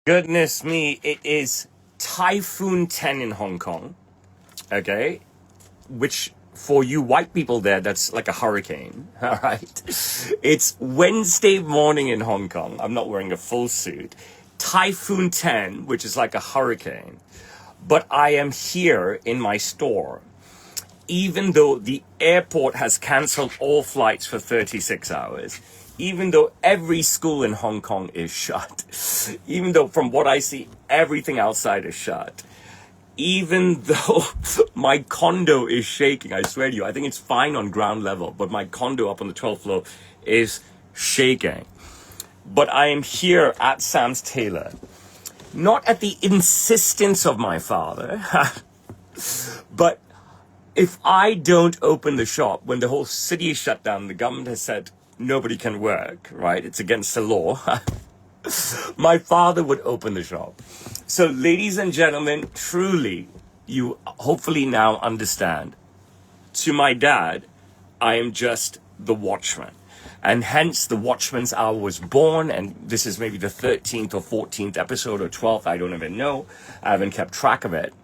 Goodness me, it is Typhoon 10 in Hong Kong, okay? Which, for you white people there, that's like a hurricane, all right? It's Wednesday morning in Hong Kong. I'm not wearing a full suit. Typhoon 10, which is like a hurricane. But I am here in my store, even though the airport has canceled all flights for 36 hours, even though every school in Hong Kong is shut, even though from what I see, everything outside is shut, even though my condo is shaking, I swear to you, I think it's fine on ground level, but my condo up on the 12th floor is shaking. But I am here at Sam's Tailor, not at the insistence of my father, but if I don't open the shop when the whole city is shut down, the government has said nobody can work, right? It's against the law. My father would open the shop. So, ladies and gentlemen, truly, you hopefully now understand. To my dad, I am just the watchman. And hence the Watchman's Hour was born, and this is maybe the 13th or 14th episode or 12th, I don't even know. I haven't kept track of it.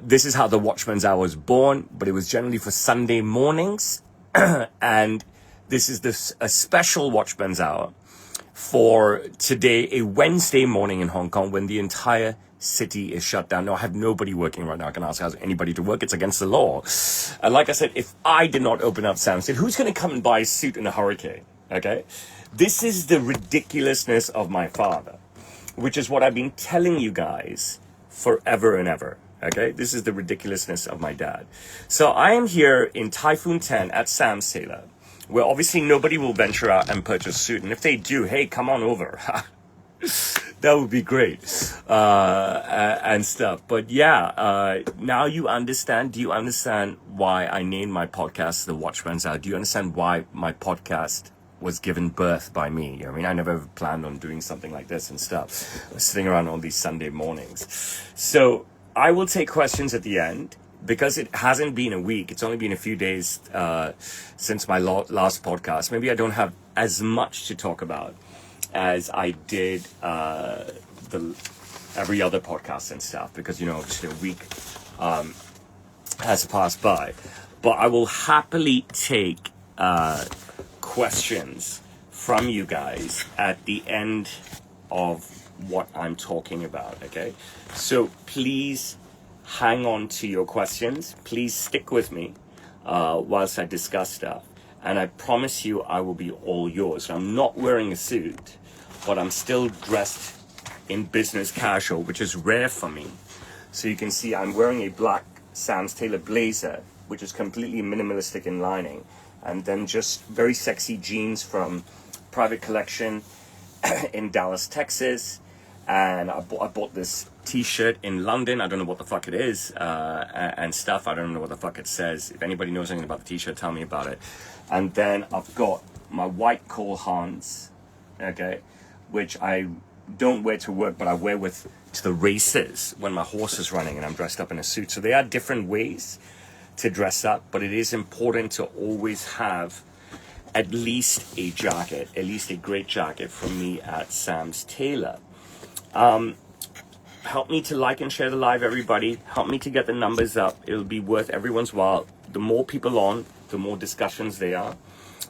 This is how the Watchman's Hour was born, but it was generally for Sunday mornings. And this is a special Watchman's Hour for today, a Wednesday morning in Hong Kong when the entire city is shut down. No, I have nobody working right now. I can ask anybody to work. It's against the law. And like I said, if I did not open up Sam's, who's going to come and buy a suit in a hurricane? Okay? This is the ridiculousness of my father, which is what I've been telling you guys forever and ever. Okay, this is the ridiculousness of my dad. So I am here in Typhoon 10 at Sam's Tailor, where obviously nobody will venture out and purchase a suit. And if they do, hey, come on over. That would be great. And stuff. But yeah, now you understand. Do you understand why I named my podcast The Watchman's Hour? Do you understand why my podcast was given birth by me? I mean, I never planned on doing something like this and stuff. Sitting around on these Sunday mornings. So I will take questions at the end because it hasn't been a week. It's only been a few days since my last podcast. Maybe I don't have as much to talk about as I did every other podcast and stuff because, obviously a week has passed by. But I will happily take questions from you guys at the end of what I'm talking about, okay? So please hang on to your questions. Please stick with me whilst I discuss stuff. And I promise you I will be all yours. I'm not wearing a suit, but I'm still dressed in business casual, which is rare for me. So you can see I'm wearing a black Sam's Tailor blazer, which is completely minimalistic in lining. And then just very sexy jeans from Private Collection in Dallas, Texas. And I bought this t-shirt in London. I don't know what the fuck it is and stuff. I don't know what the fuck it says. If anybody knows anything about the t-shirt, tell me about it. And then I've got my white Cole Haans, okay, which I don't wear to work, but I wear to the races when my horse is running and I'm dressed up in a suit. So there are different ways to dress up, but it is important to always have at least a jacket, at least a great jacket from me at Sam's Tailor. Help me to like and share the live, everybody. Help me to get the numbers up. It'll be worth everyone's while. The more people on, the more discussions there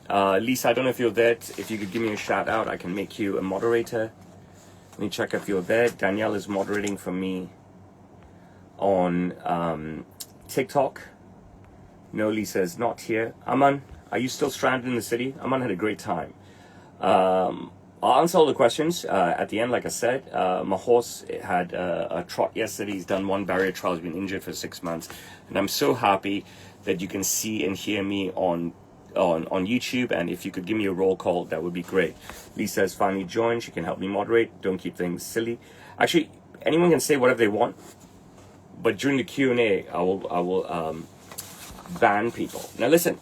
are. Lisa, I don't know if you're there. If you could give me a shout out, I can make you a moderator. Let me check if you're there. Danielle is moderating for me on TikTok. No, Lisa is not here. Aman, are you still stranded in the city? Aman had a great time. I'll answer all the questions at the end. Like I said, my horse had a trot yesterday. He's done one barrier trial. He's been injured for 6 months. And I'm so happy that you can see and hear me on YouTube. And if you could give me a roll call, that would be great. Lisa has finally joined. She can help me moderate. Don't keep things silly. Actually, anyone can say whatever they want. But during the Q&A, I will ban people. Now listen,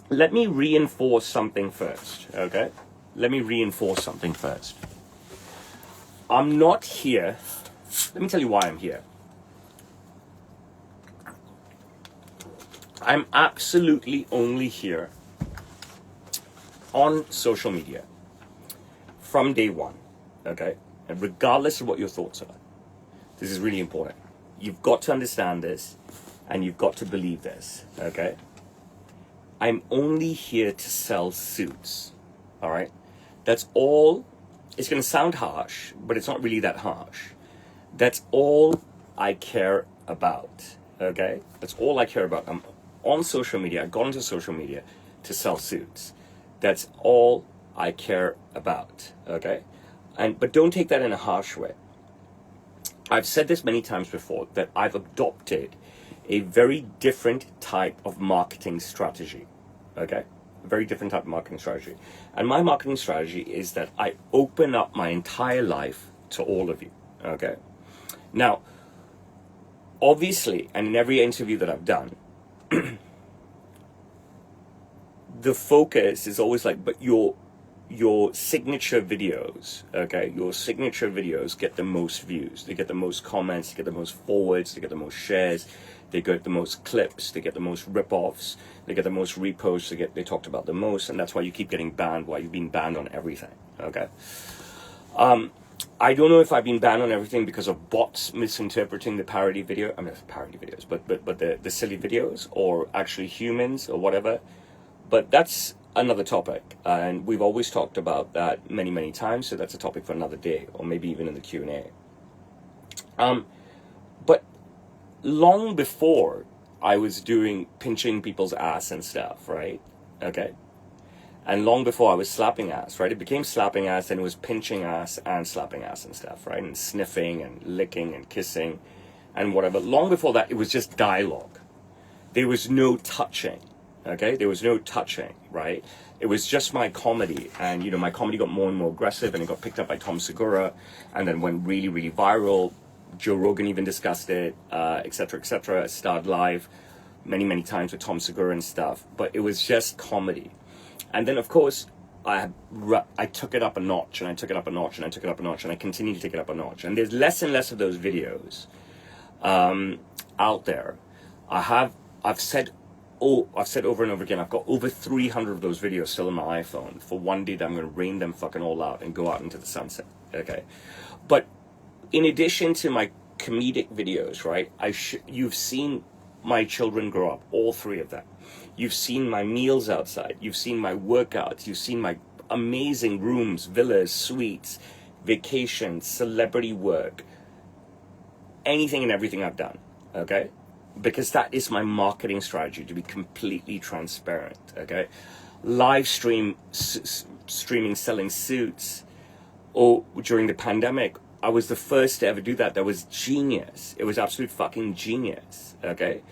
let me reinforce something first, okay? Let me reinforce something first. I'm not here. Let me tell you why I'm here. I'm absolutely only here on social media from day one, okay? And regardless of what your thoughts are, this is really important. You've got to understand this, and you've got to believe this, okay? I'm only here to sell suits, all right? That's all. It's going to sound harsh, but it's not really that harsh. That's all I care about, okay? That's all I care about. I'm on social media. I got into social media to sell suits. That's all I care about, okay? But don't take that in a harsh way. I've said this many times before, that I've adopted a very different type of marketing strategy, okay? A very different type of marketing strategy. And my marketing strategy is that I open up my entire life to all of you, okay? Now, obviously, and in every interview that I've done, the focus is always like, but your signature videos, okay, your signature videos get the most views, they get the most comments, they get the most forwards, they get the most shares, they get the most clips, they get the most rip-offs, they get the most reposts, they talked about the most, and that's why you keep getting banned, why you've been banned on everything, okay? I don't know if I've been banned on everything because of bots misinterpreting the parody video. I mean, parody videos, but the silly videos, or actually humans or whatever. But that's another topic, and we've always talked about that many times. So that's a topic for another day, or maybe even in the Q&A. But long before I was doing pinching people's ass and stuff, right? Okay. And long before I was slapping ass, right? It became slapping ass, and it was pinching ass and slapping ass and stuff, right? And sniffing and licking and kissing and whatever. Long before that, it was just dialogue. There was no touching, okay? There was no touching, right? It was just my comedy. And, my comedy got more and more aggressive, and it got picked up by Tom Segura, and then went really viral. Joe Rogan even discussed it, et cetera, starred live many times with Tom Segura and stuff. But it was just comedy. And then, of course, I took it up a notch, and I took it up a notch, and I took it up a notch, and I continue to take it up a notch. And there's less and less of those videos out there. I've said over and over again, I've got over 300 of those videos still on my iPhone. For one day that I'm going to rain them fucking all out and go out into the sunset, okay? But in addition to my comedic videos, right, you've seen my children grow up, all three of them. You've seen my meals outside. You've seen my workouts. You've seen my amazing rooms, villas, suites, vacations, celebrity work, anything and everything I've done, okay? Because that is my marketing strategy, to be completely transparent, okay? Live streaming, selling suits, or during the pandemic, I was the first to ever do that. That was genius. It was absolute fucking genius, okay?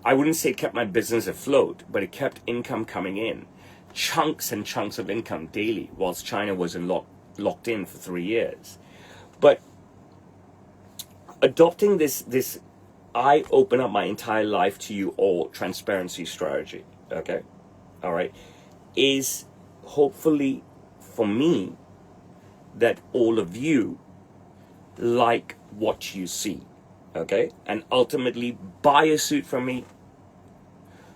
I wouldn't say it kept my business afloat, but it kept income coming in. Chunks and chunks of income daily, whilst China was locked in for 3 years. But adopting this I open up my entire life to you all transparency strategy, okay? All right? Is hopefully for me that all of you like what you see, okay? And ultimately buy a suit from me,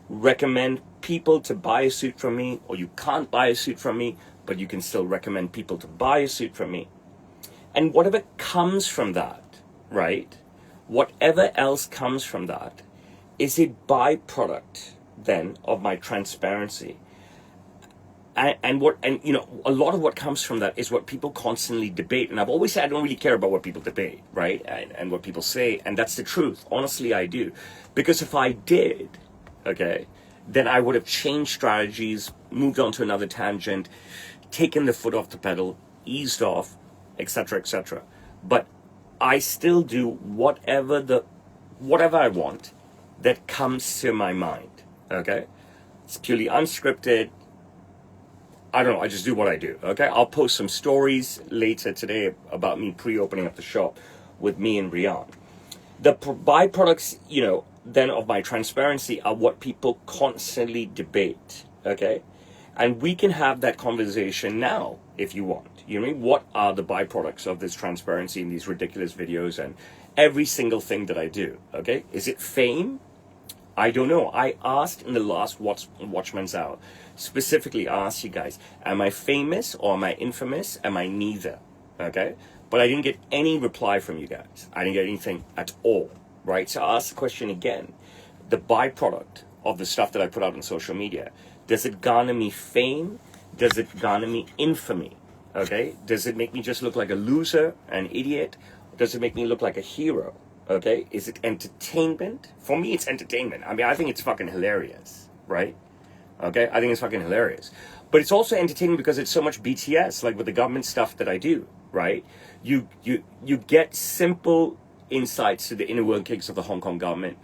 recommend people to buy a suit from me, or you can't buy a suit from me, but you can still recommend people to buy a suit from me. And whatever comes from that, right? Whatever else comes from that is a byproduct then of my transparency. And a lot of what comes from that is what people constantly debate. And I've always said I don't really care about what people debate, right? And what people say. And that's the truth. Honestly, I do. Because if I did, okay, then I would have changed strategies, moved on to another tangent, taken the foot off the pedal, eased off, etc. But I still do whatever I want that comes to my mind, okay? It's purely unscripted. I don't know, I just do what I do, okay? I'll post some stories later today about me pre-opening up the shop with me and Rian. The byproducts, then of my transparency are what people constantly debate, okay? And we can have that conversation now if you want. You know what I mean? What are the byproducts of this transparency in these ridiculous videos and every single thing that I do, okay? Is it fame? I don't know. I asked in the last Watchman's Hour, specifically asked you guys, am I famous or am I infamous? Am I neither? Okay? But I didn't get any reply from you guys. I didn't get anything at all, right? So I'll ask the question again. The byproduct of the stuff that I put out on social media, does it garner me fame? Does it garner me infamy? Okay? Does it make me just look like a loser, an idiot? Does it make me look like a hero? Okay? Is it entertainment? For me, it's entertainment. I mean, I think it's fucking hilarious, right? Okay? I think it's fucking hilarious. But it's also entertaining because it's so much BTS, like with the government stuff that I do, right? You get simple insights to the inner workings of the Hong Kong government.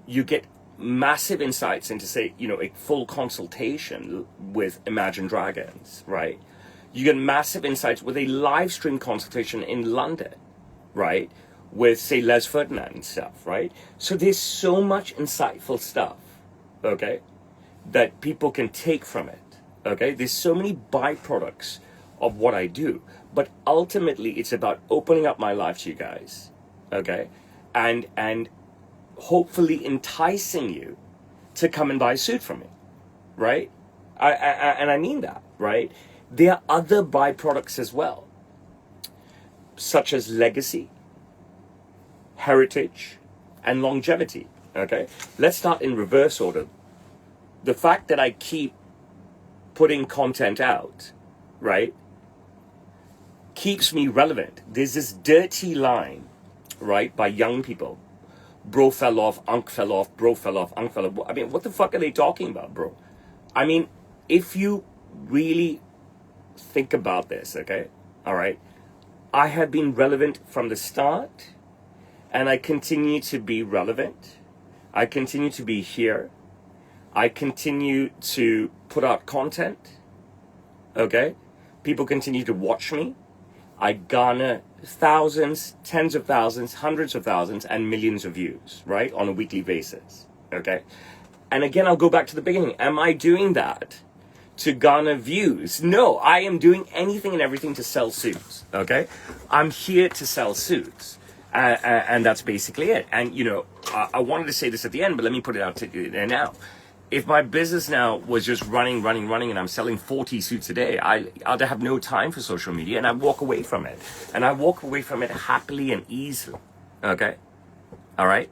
You get massive insights into, say, you know, a full consultation with Imagine Dragons, right? You get massive insights with a live stream consultation in London, right? With, say, Les Ferdinand and stuff, right? So there's so much insightful stuff, okay, that people can take from it, okay? There's so many byproducts of what I do, but ultimately it's about opening up my life to you guys, okay? And hopefully enticing you to come and buy a suit from me, right? And I mean that, right? There are other byproducts as well, such as legacy, heritage, and longevity, okay? Let's start in reverse order. The fact that I keep putting content out, right, keeps me relevant. There's this dirty line, right, by young people. Bro fell off, unk fell off, bro fell off, unk fell off. I mean, what the fuck are they talking about, bro? I mean, if you really think about this, okay, all right, I have been relevant from the start, and I continue to be relevant. I continue to be here. I continue to put out content, okay? People continue to watch me. I garner thousands, tens of thousands, hundreds of thousands, and millions of views, right, on a weekly basis, okay? And again, I'll go back to the beginning. Am I doing that to garner views? No, I am doing anything and everything to sell suits, okay? I'm here to sell suits. And that's basically it. And, you know, I wanted to say this at the end, but let me put it out there now. If my business now was just running, and I'm selling 40 suits a day, I'd have no time for social media, and I'd walk away from it. And I walk away from it happily and easily, okay? All right?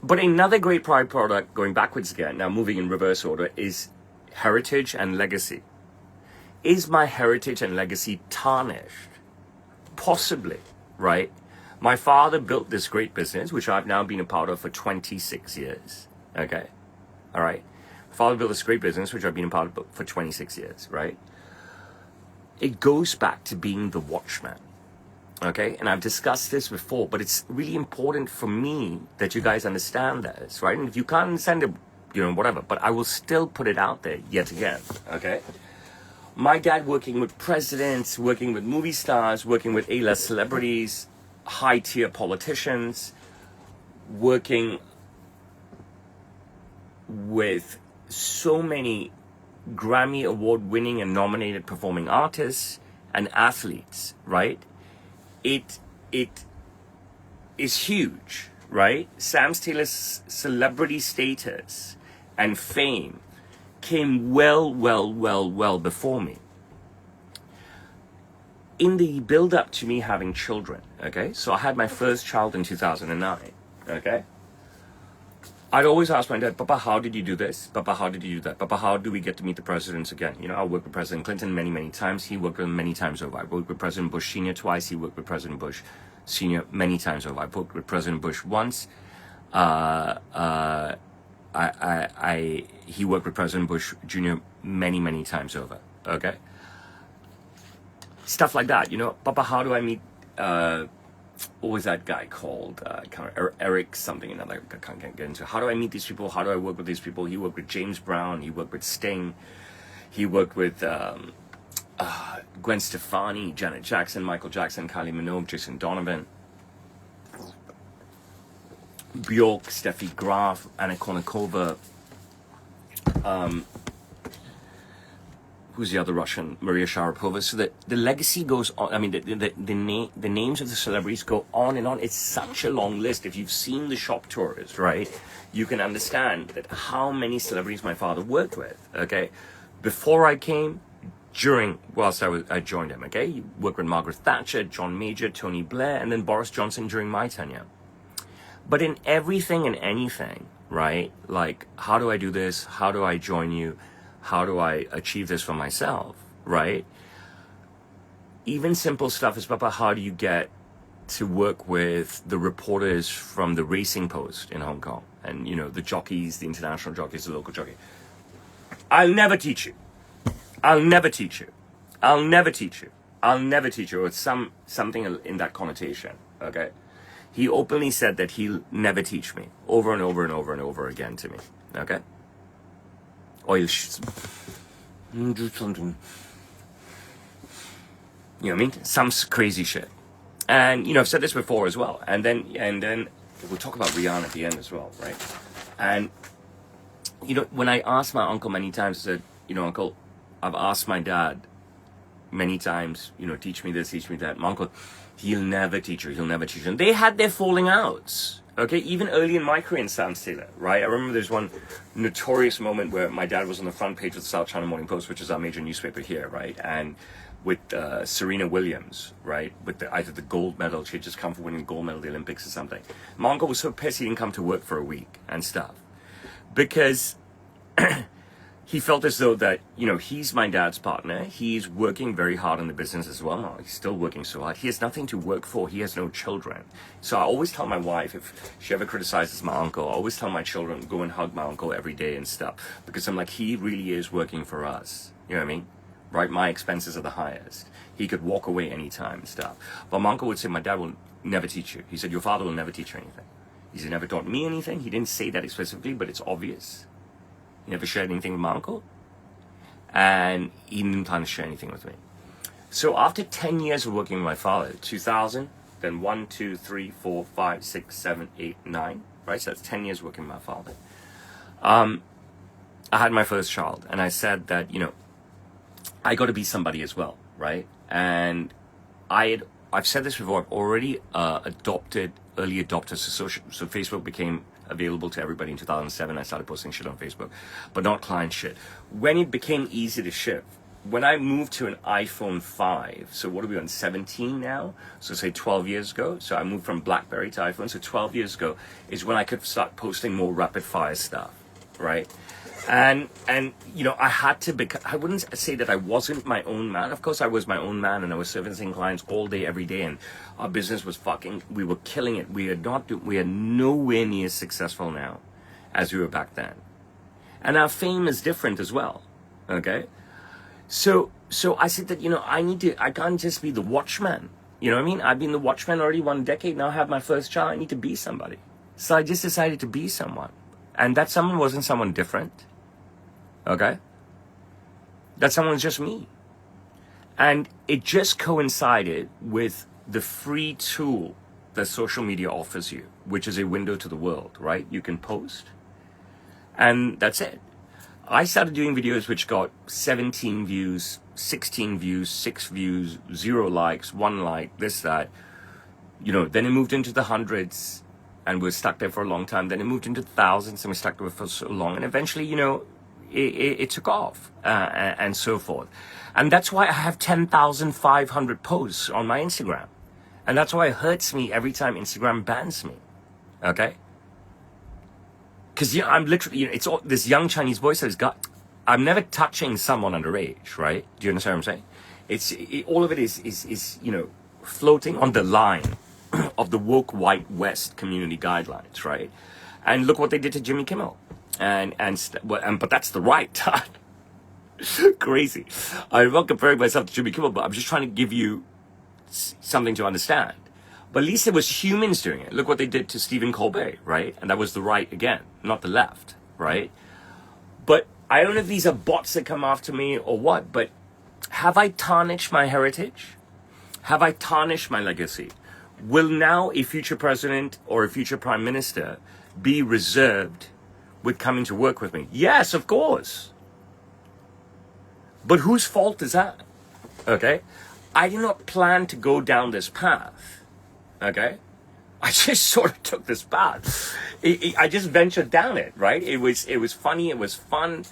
But another great pride product, going backwards again, now moving in reverse order, is heritage and legacy. Is my heritage and legacy tarnished? Possibly, right? My father built this great business, which I've now been a part of for 26 years, okay? All right? Father built this great business, which I've been a part of for 26 years, right? It goes back to being the watchman, okay? And I've discussed this before, but it's really important for me that you guys understand this, right? And if you can't understand it, you know, whatever, but I will still put it out there yet again, okay? My dad working with presidents, working with movie stars, working with A-list celebrities, high-tier politicians, working with so many Grammy award-winning and nominated performing artists and athletes, right? It is huge, right? Sam Taylor's celebrity status and fame came well before me. In the build-up to me having children, okay? So I had my first child in 2009, okay? I'd always ask my dad, Papa, how did you do this? Papa, how did you do that? Papa, how do we get to meet the presidents again? You know, I worked with President Clinton many times. He worked with him many times over. I worked with President Bush Sr. twice. He worked with President Bush Sr. many times over. I worked with President Bush once. He worked with President Bush Jr. many times over, okay? Stuff like that, you know. Papa, how do I meet, what was that guy called? Eric something another. I can't get into. How do I meet these people? How do I work with these people? He worked with James Brown. He worked with Sting. He worked with Gwen Stefani, Janet Jackson, Michael Jackson, Kylie Minogue, Jason Donovan, Bjork, Steffi Graf, Anna Kournikova. Who's the other Russian? Maria Sharapova. So the legacy goes on. I mean, the names of the celebrities go on and on. It's such a long list. If you've seen the shop tours, right, you can understand that how many celebrities my father worked with, okay? Before I came, whilst I joined him, okay? He worked with Margaret Thatcher, John Major, Tony Blair, and then Boris Johnson during my tenure. But in everything and anything, right? Like, how do I do this? How do I join you? How do I achieve this for myself, right? Even simple stuff is about how do you get to work with the reporters from the Racing Post in Hong Kong, and the jockeys, the international jockeys, the local jockey. I'll never teach you. I'll never teach you. I'll never teach you. I'll never teach you. Or something in that connotation. Okay. He openly said that he'll never teach me, over and over and over and over again to me. Okay. Or he'll do something. You know what I mean? Some crazy shit. And I've said this before as well. And then we'll talk about Rihanna at the end as well, right? And when I asked my uncle many times, I said, Uncle, I've asked my dad many times, teach me this, teach me that. My uncle, he'll never teach you. He'll never teach you. And they had their falling outs. Okay, even early in my career in Sam's Tailor, right? I remember there's one notorious moment where my dad was on the front page of the South China Morning Post, which is our major newspaper here, right? And with Serena Williams, right? With either the gold medal, she had just come from winning the gold medal at the Olympics or something. My uncle was so pissed he didn't come to work for a week and stuff. Because he felt as though that, he's my dad's partner. He's working very hard in the business as well. He's still working so hard. He has nothing to work for. He has no children. So I always tell my wife, if she ever criticizes my uncle, I always tell my children, go and hug my uncle every day and stuff. Because I'm like, he really is working for us. You know what I mean? Right? My expenses are the highest. He could walk away anytime and stuff. But my uncle would say, my dad will never teach you. He said, your father will never teach you anything. He said, never taught me anything. He didn't say that explicitly, but it's obvious. He never shared anything with my uncle. And he didn't plan to share anything with me. So after 10 years of working with my father, 2000, then 1, 2, 3, 4, 5, 6, 7, 8, 9, right? So that's 10 years working with my father. I had my first child, and I said that, I got to be somebody as well, right? And I've said this before, I've already adopted early adopters. So Facebook became available to everybody in 2007. I started posting shit on Facebook, but not client shit. When it became easy to ship, when I moved to an iPhone 5, so what are we on, 17 now? So say 12 years ago. So I moved from BlackBerry to iPhone. So 12 years ago is when I could start posting more rapid fire stuff, right? And I had to I wouldn't say that I wasn't my own man. Of course I was my own man, and I was servicing clients all day, every day, and our business was we were killing it. We are nowhere near as successful now as we were back then. And our fame is different as well. Okay? So I said that, I can't just be the watchman. You know what I mean? I've been the watchman already 1 decade. Now I have my first child. I need to be somebody. So I just decided to be someone. And that someone wasn't someone different. Okay? That someone was just me. And it just coincided with the free tool that social media offers you, which is a window to the world, right? You can post. And that's it. I started doing videos which got 17 views, 16 views, 6 views, 0 likes, 1 like, this, that. Then it moved into the hundreds, and we're stuck there for a long time. Then it moved into thousands, and we're stuck there for so long. And eventually, it took off, and so forth. And that's why I have 10,500 posts on my Instagram. And that's why it hurts me every time Instagram bans me. Okay? Because I'm literally, it's all this young Chinese boy says, I'm never touching someone underage, right? Do you understand what I'm saying? All of it is floating on the line of the woke white West community guidelines, right? And look what they did to Jimmy Kimmel. But that's the right time. Crazy. I'm not comparing myself to Jimmy Kimmel, but I'm just trying to give you something to understand. But at least it was humans doing it. Look what they did to Stephen Colbert, right? And that was the right again, not the left, right? But I don't know if these are bots that come after me or what, but have I tarnished my heritage? Have I tarnished my legacy? Will now a future president or a future prime minister be reserved with coming to work with me? Yes, of course. But whose fault is that? Okay? I did not plan to go down this path. Okay? I just sort of took this path. I just ventured down it, right? It was funny, it was fun,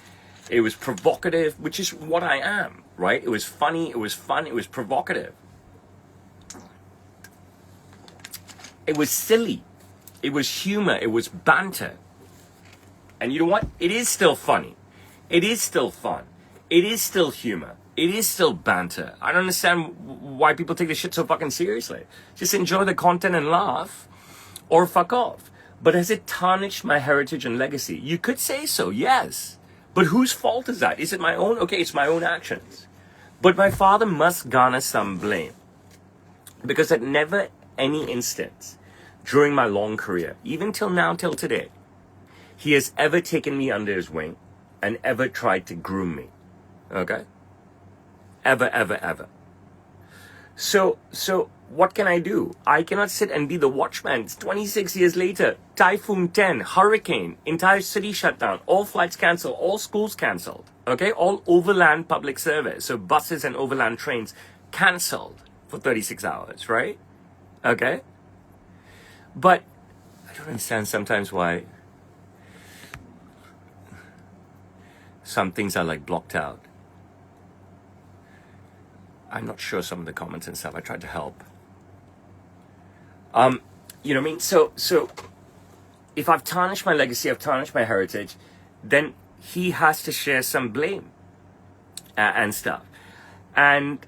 it was provocative, which is what I am. right? It was funny, it was fun, it was provocative. It was silly. It was humor, it was banter. And you know what? It is still funny. It is still fun. It is still humor. It is still banter. I don't understand why people take this shit so fucking seriously. Just enjoy the content and laugh, or fuck off. But has it tarnished my heritage and legacy? You could say so, yes. But whose fault is that? Is it my own? Okay, it's my own actions. But my father must garner some blame. Because at never any instance during my long career, even till now, till today, he has ever taken me under his wing and ever tried to groom me. Okay? Ever, ever, ever. So what can I do? I cannot sit and be the watchman. It's 26 years later. Typhoon 10, hurricane, entire city shut down, all flights canceled, all schools canceled. Okay? All overland public service, so buses and overland trains canceled for 36 hours, right? Okay? But I don't understand sometimes why some things are like blocked out. I'm not sure some of the comments and stuff. I tried to help. You know what I mean? So if I've tarnished my legacy, I've tarnished my heritage, then he has to share some blame and stuff. And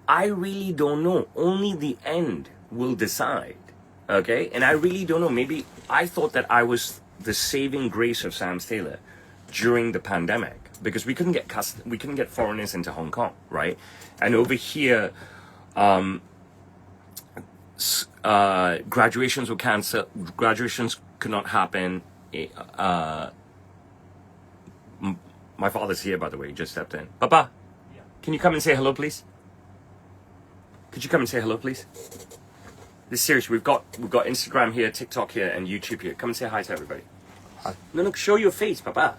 I really don't know. Only the end will decide. Okay? And I really don't know. Maybe I thought that I was the saving grace of Sam's Tailor during the pandemic, because we couldn't get foreigners into Hong Kong, right? And over here, graduations were cancelled. Graduations could not happen. My father's here, by the way. He just stepped in. Papa, yeah. Can you come and say hello, please? Could you come and say hello, please? This is serious. We've got Instagram here, TikTok here, and YouTube here. Come and say hi to everybody. Hi. No, show your face, Papa.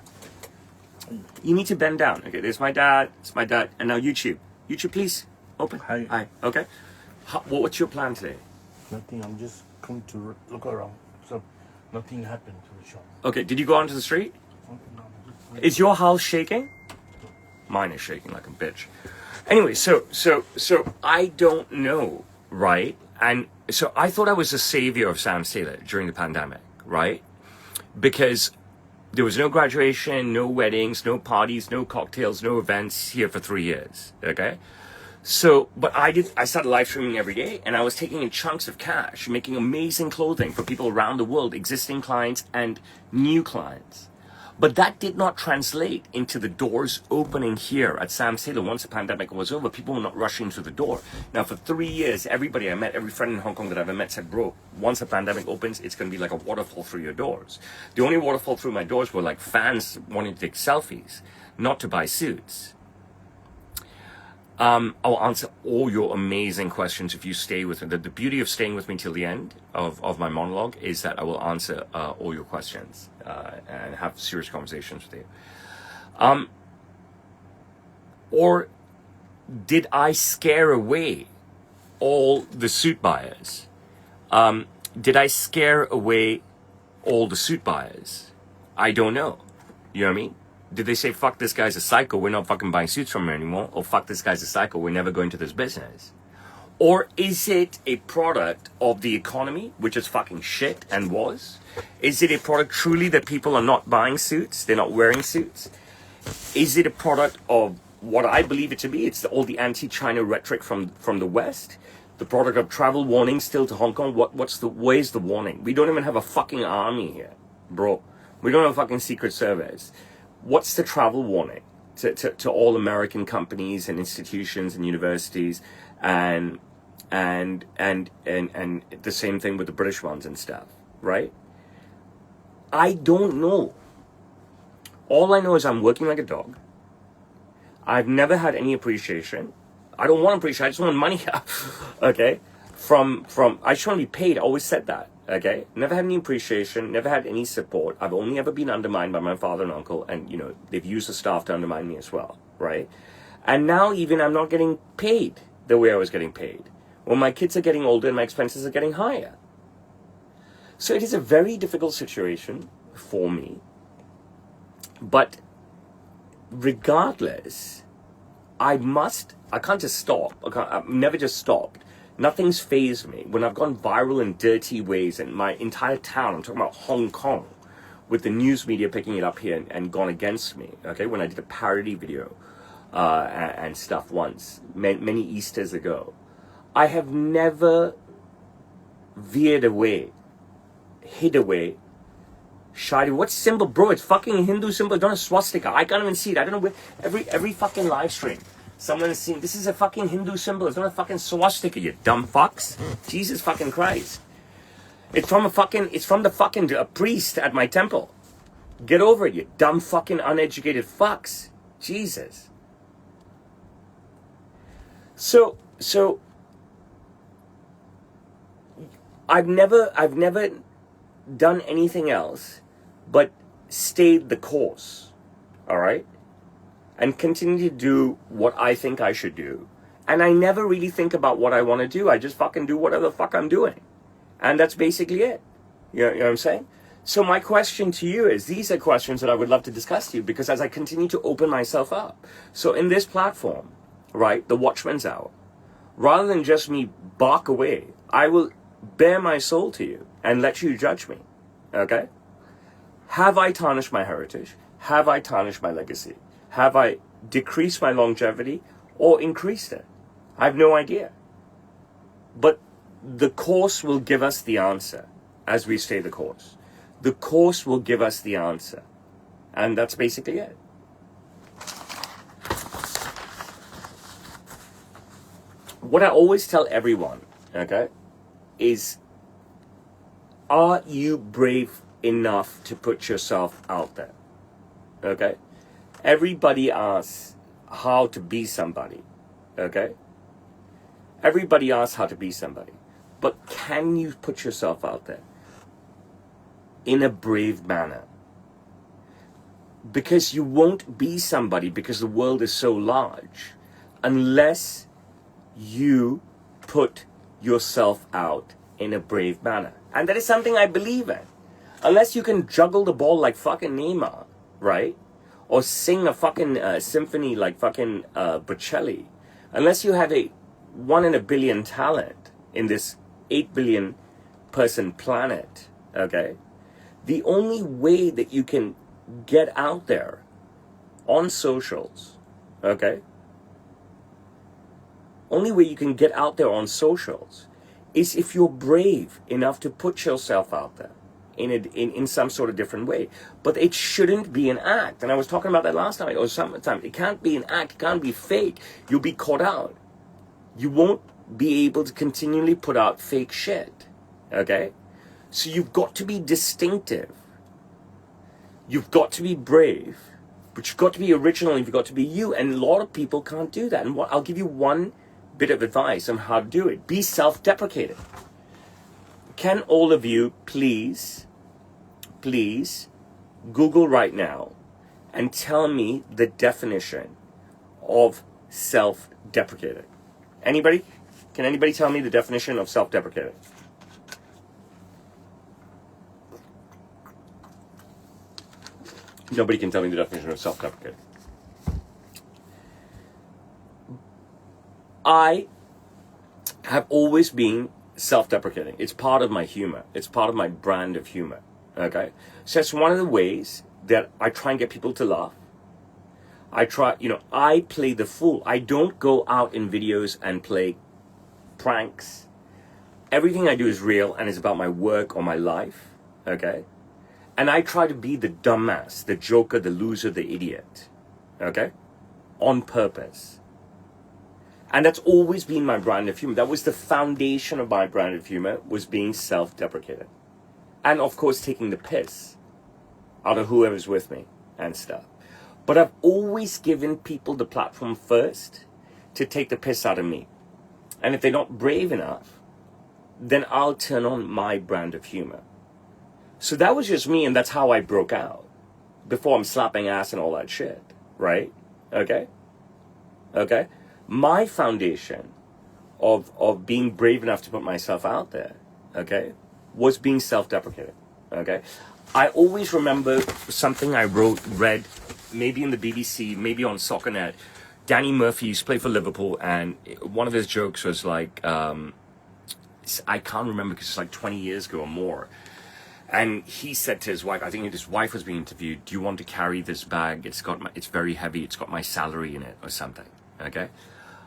You need to bend down. Okay, there's my dad. It's my dad. And now YouTube. YouTube, please. Open. Hi. Hi. Okay. What's your plan today? Nothing. I'm just coming to look around. So nothing happened to the shop. Okay. Did you go onto the street? No, Is your house shaking? Mine is shaking like a bitch. Anyway, so I don't know, right? And so I thought I was the savior of Sam's Tailor during the pandemic, right? Because there was no graduation, no weddings, no parties, no cocktails, no events here for 3 years, okay? So, but I started live streaming every day, and I was taking in chunks of cash, making amazing clothing for people around the world, existing clients and new clients. But that did not translate into the doors opening here at Sam's Tailor. Once the pandemic was over, people were not rushing to the door. Now, for 3 years, everybody I met, every friend in Hong Kong that I ever met said, bro, once the pandemic opens, it's going to be like a waterfall through your doors. The only waterfall through my doors were like fans wanting to take selfies, not to buy suits. I will answer all your amazing questions if you stay with me. The beauty of staying with me till the end of my monologue is that I will answer all your questions and have serious conversations with you. Or did I scare away all the suit buyers? Did I scare away all the suit buyers? I don't know. You know what I mean? Did they say, fuck, this guy's a psycho, we're not fucking buying suits from him anymore? Or fuck, this guy's a psycho, we're never going to this business? Or is it a product of the economy, which is fucking shit and was? Is it a product truly that people are not buying suits, they're not wearing suits? Is it a product of what I believe it to be? It's all the anti-China rhetoric from the West. The product of travel warnings still to Hong Kong. Where's the warning? We don't even have a fucking army here, bro. We don't have a fucking secret service. What's the travel warning to all American companies and institutions and universities and the same thing with the British ones and stuff, right? I don't know. All I know is I'm working like a dog. I've never had any appreciation. I don't want appreciation. I just want money. Okay? From I just want to be paid. I always said that. Okay? Never had any appreciation. Never had any support. I've only ever been undermined by my father and uncle. And, you know, they've used the staff to undermine me as well. Right? And now even I'm not getting paid the way I was getting paid. When my kids are getting older and my expenses are getting higher. So it is a very difficult situation for me. But regardless I can't just stop. I've never just stopped. Nothing's fazed me. When I've gone viral in dirty ways, and my entire town, I'm talking about Hong Kong, with the news media picking it up here and gone against me, okay? When I did a parody video and stuff once, many Easters ago, I have never veered away, hid away, shied away. What symbol, bro? It's fucking Hindu symbol. It's not a swastika. I can't even see it. I don't know where, every fucking live stream, someone is seeing, this is a fucking Hindu symbol. It's not a fucking swastika, you dumb fucks. Jesus fucking Christ. It's from the fucking priest at my temple. Get over it, you dumb fucking uneducated fucks. Jesus. So I've never done anything else but stayed the course, all right? And continue to do what I think I should do. And I never really think about what I want to do. I just fucking do whatever the fuck I'm doing. And that's basically it. You know what I'm saying? So my question to you is, these are questions that I would love to discuss to you, because as I continue to open myself up. So in this platform, right, the Watchman's Hour, rather than just me bark away, I will bare my soul to you and let you judge me. Okay? Have I tarnished my heritage? Have I tarnished my legacy? Have I decreased my longevity or increased it? I have no idea. But the course will give us the answer as we stay the course. The course will give us the answer. And that's basically it. What I always tell everyone, okay, is, are you brave enough to put yourself out there? Okay? Everybody asks how to be somebody. Okay? Everybody asks how to be somebody. But can you put yourself out there in a brave manner? Because you won't be somebody, because the world is so large, unless you put yourself out in a brave manner. And that is something I believe in. Unless you can juggle the ball like fucking Neymar, right? Or sing a fucking symphony like fucking Bocelli. Unless you have a 1 in a billion talent in this 8 billion person planet, okay? The only way that you can get out there on socials, okay? Only way you can get out there on socials is if you're brave enough to put yourself out there in some sort of different way. But it shouldn't be an act. And I was talking about that last time, or sometime. It can't be an act. It can't be fake. You'll be caught out. You won't be able to continually put out fake shit. Okay? So you've got to be distinctive. You've got to be brave. But you've got to be original. You've got to be you. And a lot of people can't do that. And I'll give you one bit of advice on how to do it. Be self-deprecating. Can all of you please Google right now and tell me the definition of self-deprecating? Anybody? Can anybody tell me the definition of self-deprecating? Nobody can tell me the definition of self-deprecating. I have always been self-deprecating. It's part of my humor. It's part of my brand of humor. Okay? So it's one of the ways that I try and get people to laugh. I play the fool. I don't go out in videos and play pranks. Everything I do is real and is about my work or my life. Okay? And I try to be the dumbass, the joker, the loser, the idiot. Okay? On purpose. And that's always been my brand of humor. That was the foundation of my brand of humor, was being self-deprecating. And of course, taking the piss out of whoever's with me and stuff. But I've always given people the platform first to take the piss out of me. And if they're not brave enough, then I'll turn on my brand of humor. So that was just me, and that's how I broke out. Before I'm slapping ass and all that shit. Right? Okay? Okay? My foundation of being brave enough to put myself out there, okay, was being self-deprecating, okay? I always remember something I read, maybe in the BBC, maybe on SoccerNet. Danny Murphy used to play for Liverpool, and one of his jokes was like, I can't remember because it's like 20 years ago or more. And he said to his wife, I think his wife was being interviewed, do you want to carry this bag? It's very heavy. It's got my salary in it or something. Okay.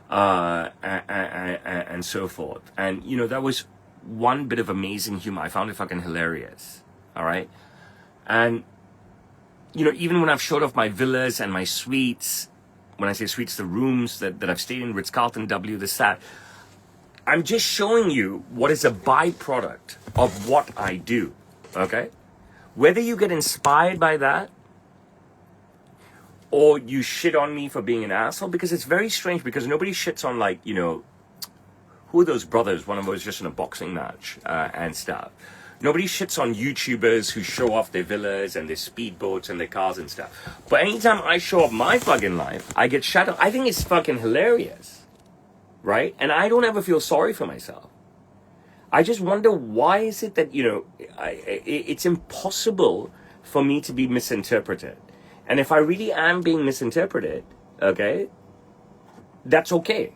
And so forth. And, you know, that was one bit of amazing humor. I found it fucking hilarious. All right. And, you know, even when I've showed off my villas and my suites, when I say suites, the rooms that I've stayed in, Ritz-Carlton, W, this, that, I'm just showing you what is a byproduct of what I do. Okay? Whether you get inspired by that or you shit on me for being an asshole, because it's very strange, because nobody shits on, like, you know, who are those brothers? One of them was just in a boxing match and stuff. Nobody shits on YouTubers who show off their villas and their speedboats and their cars and stuff. But anytime I show off my fucking life, I get shut up. I think it's fucking hilarious. Right? And I don't ever feel sorry for myself. I just wonder, why is it that, you know, it's impossible for me to be misinterpreted. And if I really am being misinterpreted, okay, that's okay.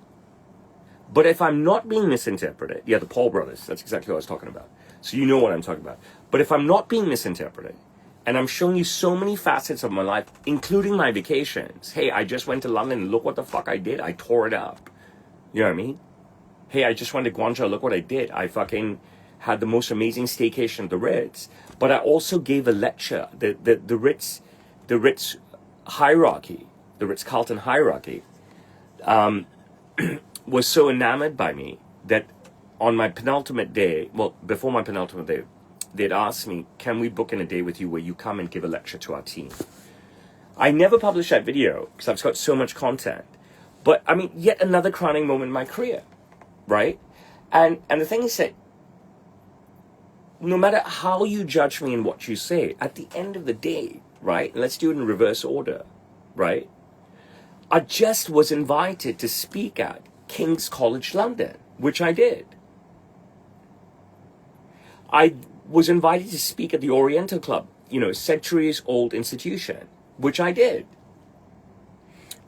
But if I'm not being misinterpreted, yeah, the Paul brothers, that's exactly what I was talking about. So you know what I'm talking about. But if I'm not being misinterpreted, and I'm showing you so many facets of my life, including my vacations. Hey, I just went to London, and look what the fuck I did. I tore it up. You know what I mean? Hey, I just went to Guangzhou, look what I did. I fucking had the most amazing staycation at the Ritz. But I also gave a lecture. The Ritz hierarchy, the Ritz-Carlton hierarchy, was so enamored by me that on my penultimate day, well, before my penultimate day, they'd asked me, can we book in a day with you where you come and give a lecture to our team? I never published that video because I've got so much content. But, I mean, yet another crowning moment in my career, right? And the thing is that no matter how you judge me and what you say, at the end of the day, right, and let's do it in reverse order, right? I just was invited to speak at King's College London, which I did. I was invited to speak at the Oriental Club, you know, centuries-old institution, which I did.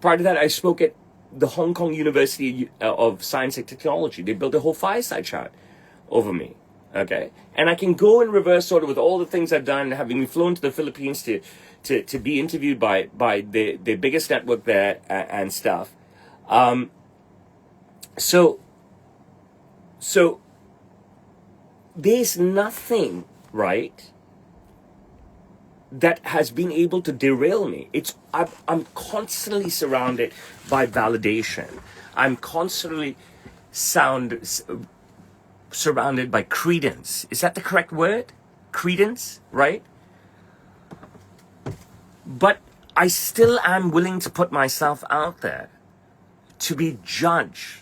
Prior to that, I spoke at the Hong Kong University of Science and Technology. They built a whole fireside chat over me, okay? And I can go in reverse order with all the things I've done, having been flown to the Philippines to be interviewed by the biggest network there and stuff. So there's nothing, right, that has been able to derail me. I'm constantly surrounded by validation. I'm constantly surrounded by credence. Is that the correct word? Credence, right? But I still am willing to put myself out there to be judged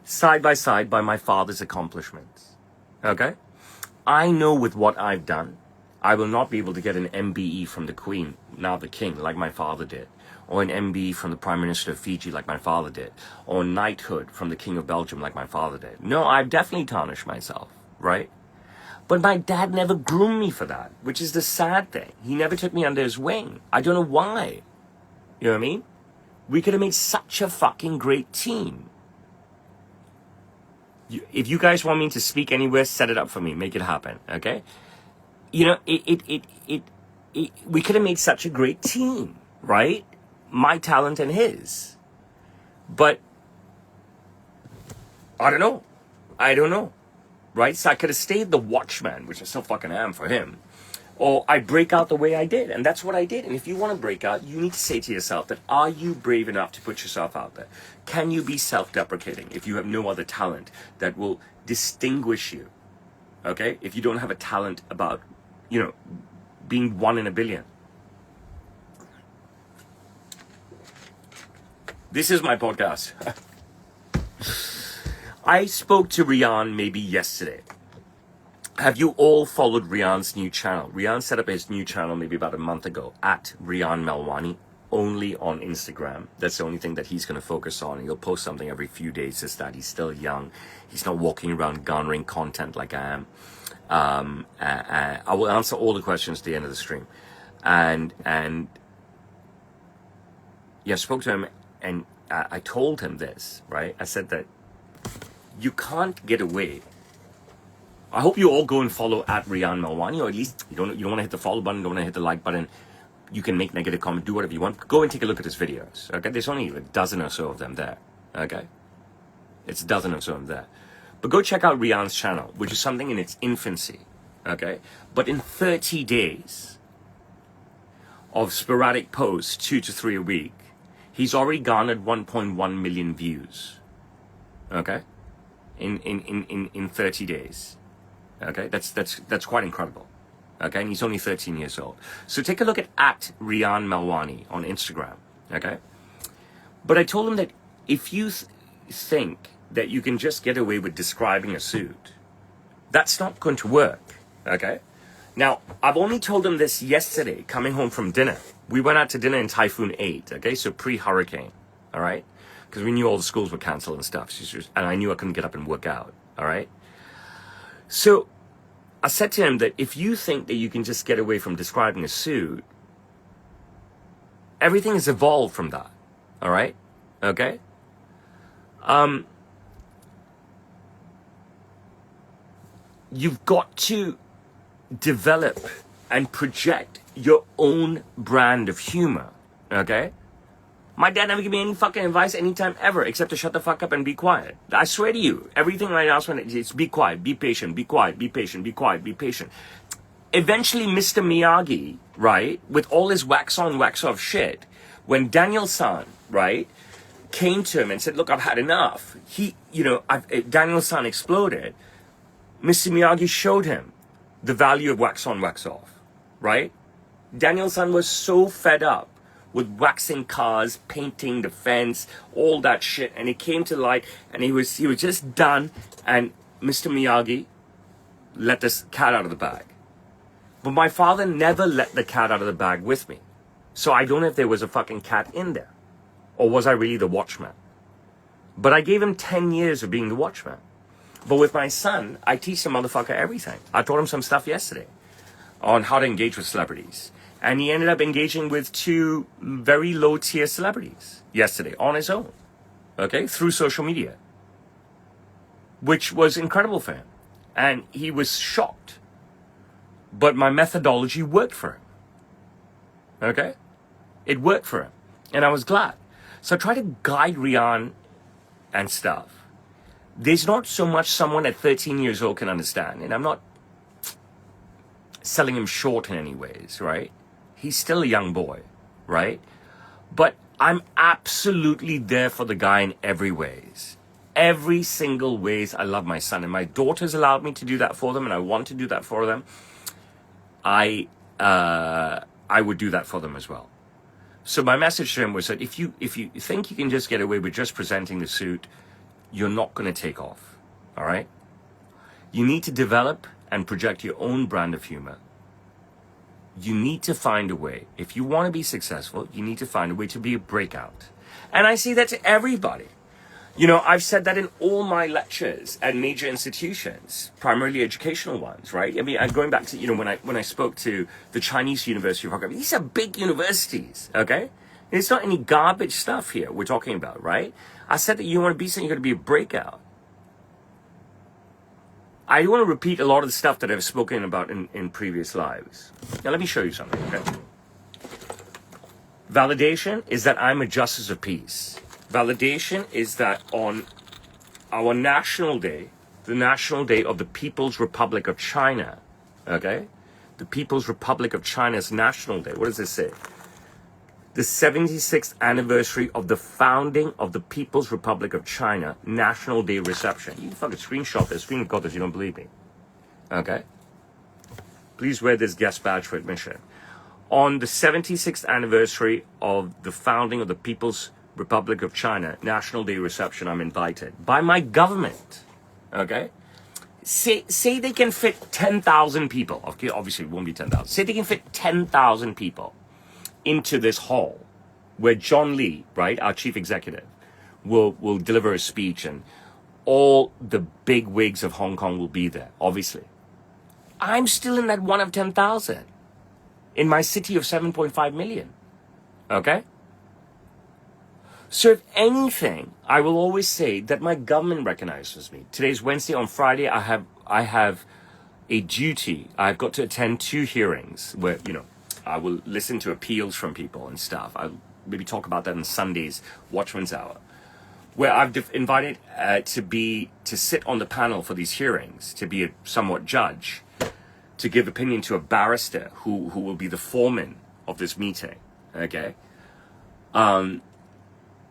side by side by my father's accomplishments. Okay? I know with what I've done, I will not be able to get an MBE from the Queen, now the King, like my father did, or an MBE from the Prime Minister of Fiji, like my father did, or knighthood from the King of Belgium, like my father did. No, I've definitely tarnished myself, right? But my dad never groomed me for that, which is the sad thing. He never took me under his wing. I don't know why. You know what I mean? We could have made such a fucking great team. If you guys want me to speak anywhere, set it up for me. Make it happen, okay? You know, we could have made such a great team, right? My talent and his. But, I don't know. Right? So I could have stayed the watchman, which I still fucking am for him. Or I break out the way I did. And that's what I did. And if you want to break out, you need to say to yourself that, are you brave enough to put yourself out there? Can you be self-deprecating if you have no other talent that will distinguish you? Okay? If you don't have a talent about, you know, being one in a billion. This is my podcast. I spoke to Rian maybe yesterday. Have you all followed Rian's new channel? Rian set up his new channel maybe about a month ago at Rian Melwani, only on Instagram. That's the only thing that he's going to focus on. He'll post something every few days, just that he's still young. He's not walking around garnering content like I am. I will answer all the questions at the end of the stream. And Yeah, I spoke to him, and I told him this, right? I said that you can't get away. I hope you all go and follow at Rian Malwani, or at least you don't want to hit the follow button, don't want to hit the like button. You can make negative comment, do whatever you want. Go and take a look at his videos. Okay, there's only a dozen or so of them there. Okay, it's a dozen or so of them there. But go check out Rian's channel, which is something in its infancy. Okay, but in 30 days of sporadic posts, 2 to 3 a week, he's already garnered 1.1 million views. Okay, in 30 days. Okay, that's quite incredible. Okay, and he's only 13 years old. So take a look at Rian Malwani on Instagram. Okay, but I told him that if you think that you can just get away with describing a suit, that's not going to work. Okay, now I've only told him this yesterday, coming home from dinner. We went out to dinner in Typhoon 8. Okay, so pre-hurricane. All right, because we knew all the schools were canceled and stuff, and I knew I couldn't get up and work out. All right, so I said to him that if you think that you can just get away from describing a suit, everything has evolved from that. All right? Okay? You've got to develop and project your own brand of humor. Okay? My dad never gave me any fucking advice anytime ever, except to shut the fuck up and be quiet. I swear to you, everything I ask when it's be quiet, be patient, be quiet, be patient, be quiet, be patient. Eventually, Mr. Miyagi, right, with all his wax on, wax off shit, when Daniel-san, right, came to him and said, look, I've had enough. Daniel-san exploded. Mr. Miyagi showed him the value of wax on, wax off, right? Daniel-san was so fed up with waxing cars, painting the fence, all that shit, and it came to light, and he was just done, and Mr. Miyagi let this cat out of the bag. But my father never let the cat out of the bag with me. So I don't know if there was a fucking cat in there, or was I really the watchman? But I gave him 10 years of being the watchman. But with my son, I teach the motherfucker everything. I taught him some stuff yesterday on how to engage with celebrities. And he ended up engaging with 2 very low-tier celebrities yesterday on his own, okay, through social media, which was incredible for him. And he was shocked. But my methodology worked for him, okay? It worked for him, and I was glad. So I try to guide Rian and stuff. There's not so much someone at 13 years old can understand, and I'm not selling him short in any ways, right? He's still a young boy, right? But I'm absolutely there for the guy in every ways. Every single ways I love my son. And my daughters allowed me to do that for them, and I want to do that for them. I would do that for them as well. So my message to him was that if you think you can just get away with just presenting the suit, you're not going to take off, all right? You need to develop and project your own brand of humor. You need to find a way. If you want to be successful, you need to find a way to be a breakout. And I say that to everybody. I've said that in all my lectures at major institutions, primarily educational ones, right? I mean, I'm going back to, when I spoke to the Chinese University of Hong Kong, these are big universities, okay? It's not any garbage stuff here we're talking about, right? I said that you want to be something, you're going to be a breakout. I want to repeat a lot of the stuff that I've spoken about in previous lives. Now, let me show you something, okay? Validation is that I'm a justice of peace. Validation is that on our national day, the National Day of the People's Republic of China, okay? The People's Republic of China's National Day. What does this say? The 76th anniversary of the founding of the People's Republic of China National Day reception. You can fucking screenshot this, screen record this, you don't believe me. Okay? Please wear this guest badge for admission. On the 76th anniversary of the founding of the People's Republic of China National Day reception, I'm invited by my government. Okay? Say they can fit 10,000 people. Okay, obviously it won't be 10,000. Say they can fit 10,000 people into this hall where John Lee, right, our chief executive, will deliver a speech, and all the big wigs of Hong Kong will be there, obviously. I'm still in that one of 10,000 in my city of 7.5 million. Okay? So if anything, I will always say that my government recognizes me. Today's Wednesday. On Friday, I have a duty. I've got to attend 2 hearings where, I will listen to appeals from people and stuff. I'll maybe talk about that on Sunday's Watchman's Hour, where I've invited to sit on the panel for these hearings, to be a somewhat judge, to give opinion to a barrister who will be the foreman of this meeting. Okay.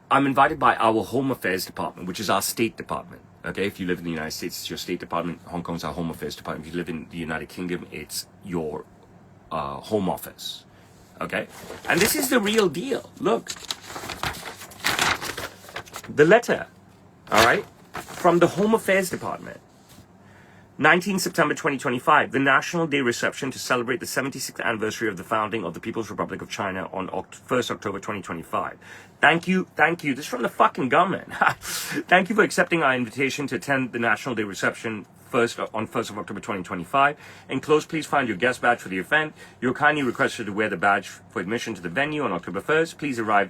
I'm invited by our Home Affairs Department, which is our State Department. Okay, if you live in the United States, it's your State Department. Hong Kong's our Home Affairs Department. If you live in the United Kingdom, it's your Home Office. Okay, and this is the real deal. Look, the letter, all right, from the Home Affairs Department. 19 September 2025, the National Day reception to celebrate the 76th anniversary of the founding of the People's Republic of China on 1st October 2025. Thank you. This is from the fucking government. Thank you for accepting our invitation to attend the National Day reception on 1st of October 2025. Enclosed, please find your guest badge for the event. You're kindly requested to wear the badge for admission to the venue on October 1st. Please arrive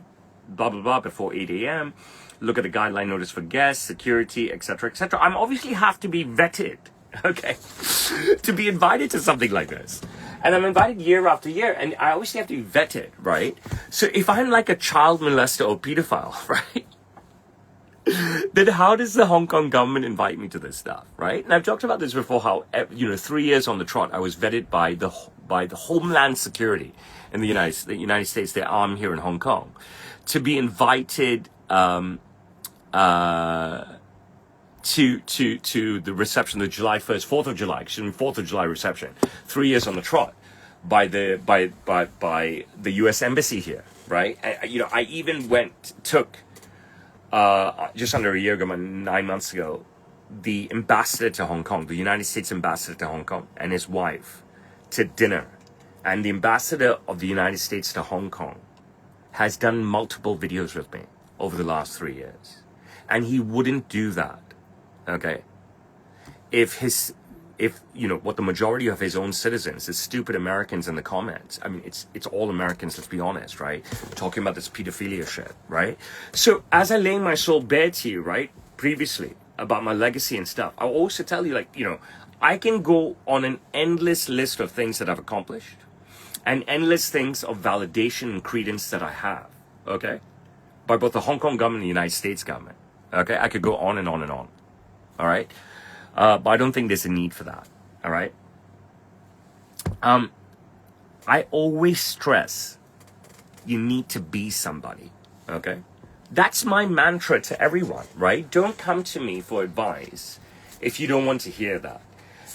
blah, blah, blah before 8 a.m. Look at the guideline notice for guests, security, etc., etc. I'm obviously have to be vetted. Okay, to be invited to something like this. And I'm invited year after year, and I obviously have to be vetted, right? So if I'm like a child molester or pedophile, right, then how does the Hong Kong government invite me to this stuff, right? And I've talked about this before, how, 3 years on the trot, I was vetted by the Homeland Security in the United States, their arm here in Hong Kong, to be invited to the reception, the July 1st, 4th of July, 4th of July reception, 3 years on the trot by the U.S. Embassy here, right? I even took just under a year ago, 9 months ago, the ambassador to Hong Kong, the United States ambassador to Hong Kong, and his wife to dinner. And the ambassador of the United States to Hong Kong has done multiple videos with me over the last 3 years. And he wouldn't do that. Okay, if what the majority of his own citizens is stupid Americans in the comments. I mean, it's all Americans, let's be honest, right? Talking about this pedophilia shit, right? So as I lay my soul bare to you, right, previously about my legacy and stuff, I'll also tell you, I can go on an endless list of things that I've accomplished and endless things of validation and credence that I have, okay, by both the Hong Kong government and the United States government. Okay, I could go on and on and on. All right, but I don't think there's a need for that. All right. I always stress you need to be somebody. Okay, that's my mantra to everyone. Right? Don't come to me for advice if you don't want to hear that.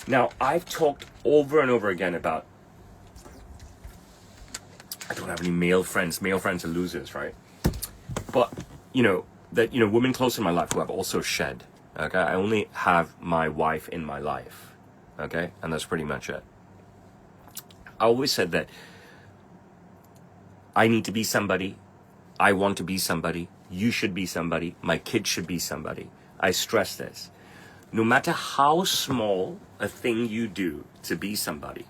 Now, I've talked over and over again about I don't have any male friends. Male friends are losers, right? But women close in my life who have also shed. Okay, I only have my wife in my life, okay, and that's pretty much it. I always said that I need to be somebody, I want to be somebody, you should be somebody, my kids should be somebody. I stress this. No matter how small a thing you do to be somebody,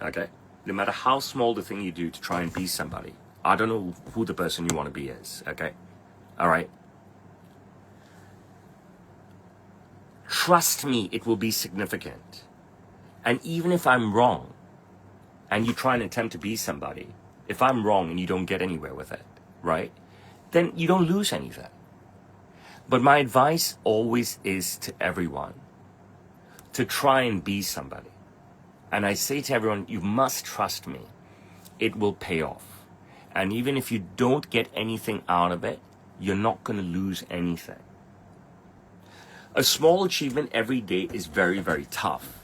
okay, no matter how small the thing you do to try and be somebody, I don't know who the person you want to be is, okay, all right? Trust me, it will be significant. And even if I'm wrong, and you try and attempt to be somebody, if I'm wrong and you don't get anywhere with it, right, then you don't lose anything. But my advice always is to everyone to try and be somebody. And I say to everyone, you must trust me. It will pay off. And even if you don't get anything out of it, you're not going to lose anything. A small achievement every day is very, very tough.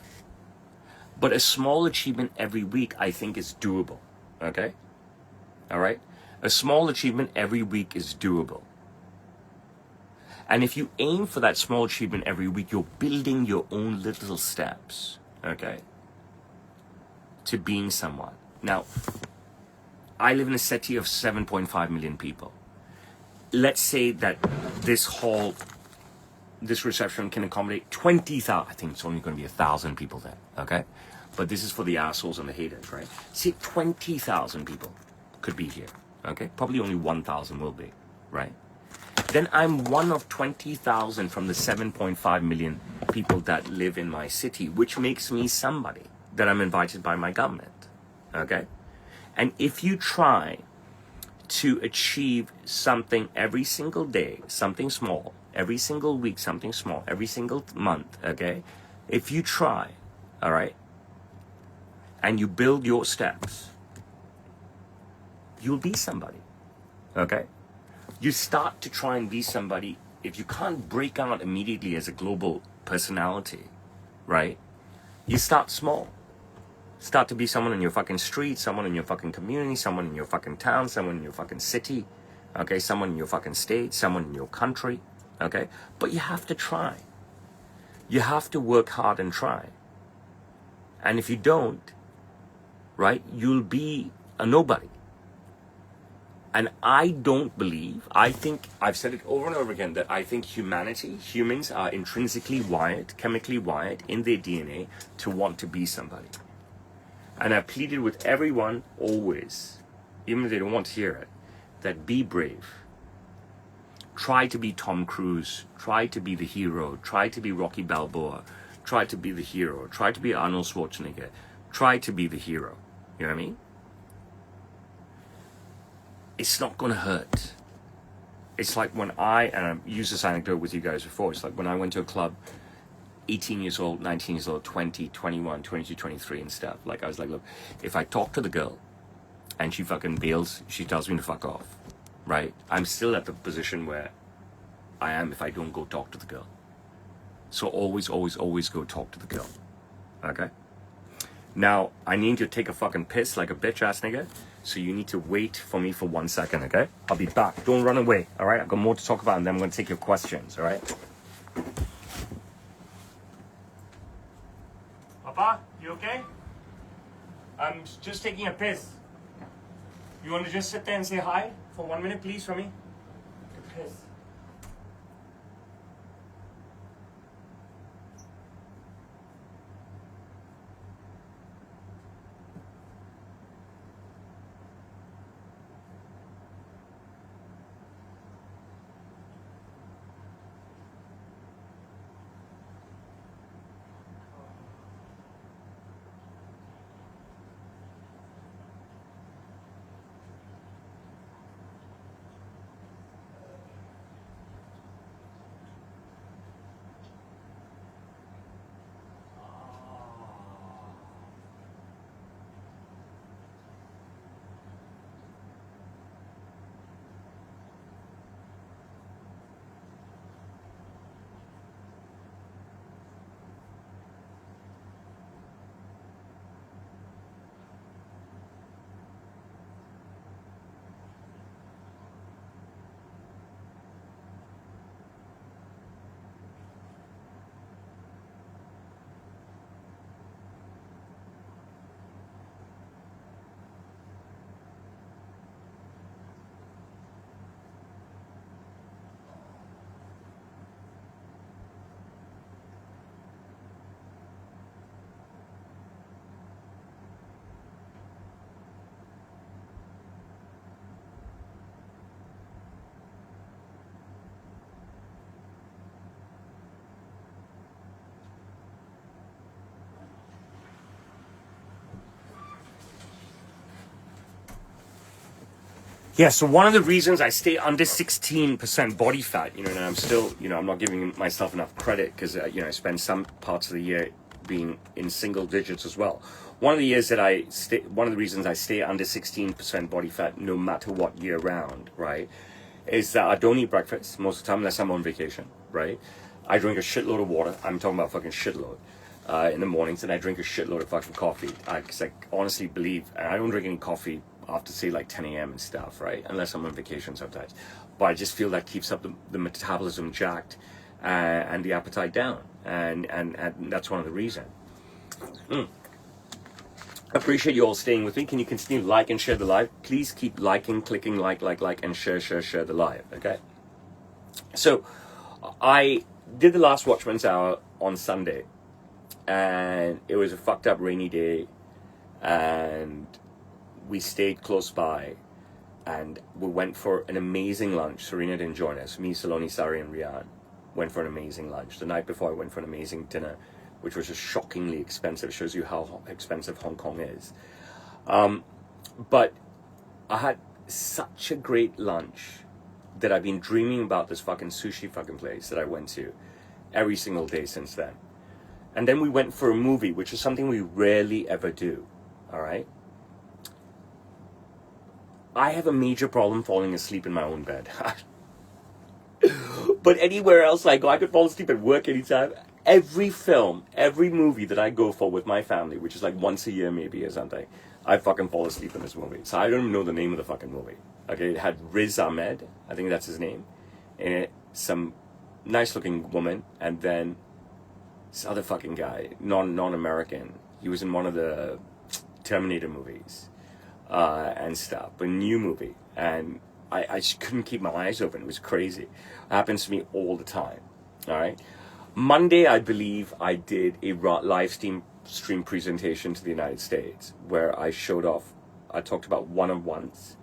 But a small achievement every week, I think, is doable. Okay? All right? A small achievement every week is doable. And if you aim for that small achievement every week, you're building your own little steps. Okay? To being someone. Now, I live in a city of 7.5 million people. Let's say that this reception can accommodate 20,000. I think it's only going to be 1,000 people there, okay? But this is for the assholes and the haters, right? See, 20,000 people could be here, okay? Probably only 1,000 will be, right? then I'm one of 20,000 from the 7.5 million people that live in my city, which makes me somebody that I'm invited by my government. Okay? And if you try to achieve something every single day, something small, every single week, something small, every single month, okay? If you try, all right, and you build your steps, you'll be somebody, okay? You start to try and be somebody. If you can't break out immediately as a global personality, right? You start small. Start to be someone in your fucking street, someone in your fucking community, someone in your fucking town, someone in your fucking city, okay? Someone in your fucking state, someone in your country, okay? But you have to try. You have to work hard and try. And if you don't, right, you'll be a nobody. And I don't believe, I think, I've said it over and over again, that I think humans are intrinsically wired, chemically wired in their DNA to want to be somebody. And I've pleaded with everyone always, even if they don't want to hear it, that be brave. Try to be Tom Cruise. Try to be the hero. Try to be Rocky Balboa. Try to be the hero. Try to be Arnold Schwarzenegger. Try to be the hero. You know what I mean? It's not going to hurt. It's like when and I've used this anecdote with you guys before, it's like when I went to a club, 18 years old, 19 years old, 20, 21, 22, 23 and stuff. Like, I was like, look, if I talk to the girl and she fucking bails, she tells me to fuck off, right? I'm still at the position where I am if I don't go talk to the girl. So always, always, always go talk to the girl, okay? Now, I need to take a fucking piss like a bitch-ass nigga, so you need to wait for me for 1 second, okay? I'll be back. Don't run away, all right? I've got more to talk about, and then I'm going to take your questions, all right? Papa, you okay? I'm just taking a piss. You want to just sit there and say hi for 1 minute, please, for me? Piss. Yeah, so one of the reasons I stay under 16% body fat, and I'm still, I'm not giving myself enough credit because, I spend some parts of the year being in single digits as well. One of the reasons I stay under 16% body fat no matter what year round, right, is that I don't eat breakfast most of the time unless I'm on vacation, right? I drink a shitload of water. I'm talking about fucking shitload. In the mornings, and I drink a shitload of fucking coffee. Because I honestly believe, and I don't drink any coffee after say like 10 a.m. and stuff, right? Unless I'm on vacation sometimes. But I just feel that keeps up the metabolism jacked and the appetite down. And that's one of the reasons. I appreciate you all staying with me. Can you continue to like and share the live? Please keep liking, clicking like, and share the live, okay? So, I did the last Watchman's Hour on Sunday. And it was a fucked up rainy day. And we stayed close by. and we went for an amazing lunch. Serena didn't join us. Me, Saloni, Sari, and Rian went for an amazing lunch. The night before, I went for an amazing dinner, which was just shockingly expensive. Shows you how expensive Hong Kong is. But I had such a great lunch that I've been dreaming about this fucking sushi fucking place that I went to every single day since then. And then we went for a movie, which is something we rarely ever do. All right? I have a major problem falling asleep in my own bed. But anywhere else I go, I could fall asleep at work anytime. Every film, every movie that I go for with my family, which is like once a year maybe or something, I fucking fall asleep in this movie. So I don't even know the name of the fucking movie. Okay, it had Riz Ahmed, I think that's his name, in it, some nice looking woman, and then this other fucking guy, non-American. He was in one of the Terminator movies and stuff, a new movie, and I just couldn't keep my eyes open. It was crazy. It happens to me all the time. All right. Monday, I believe I did a live stream presentation to the United States where I talked about one-on-ones,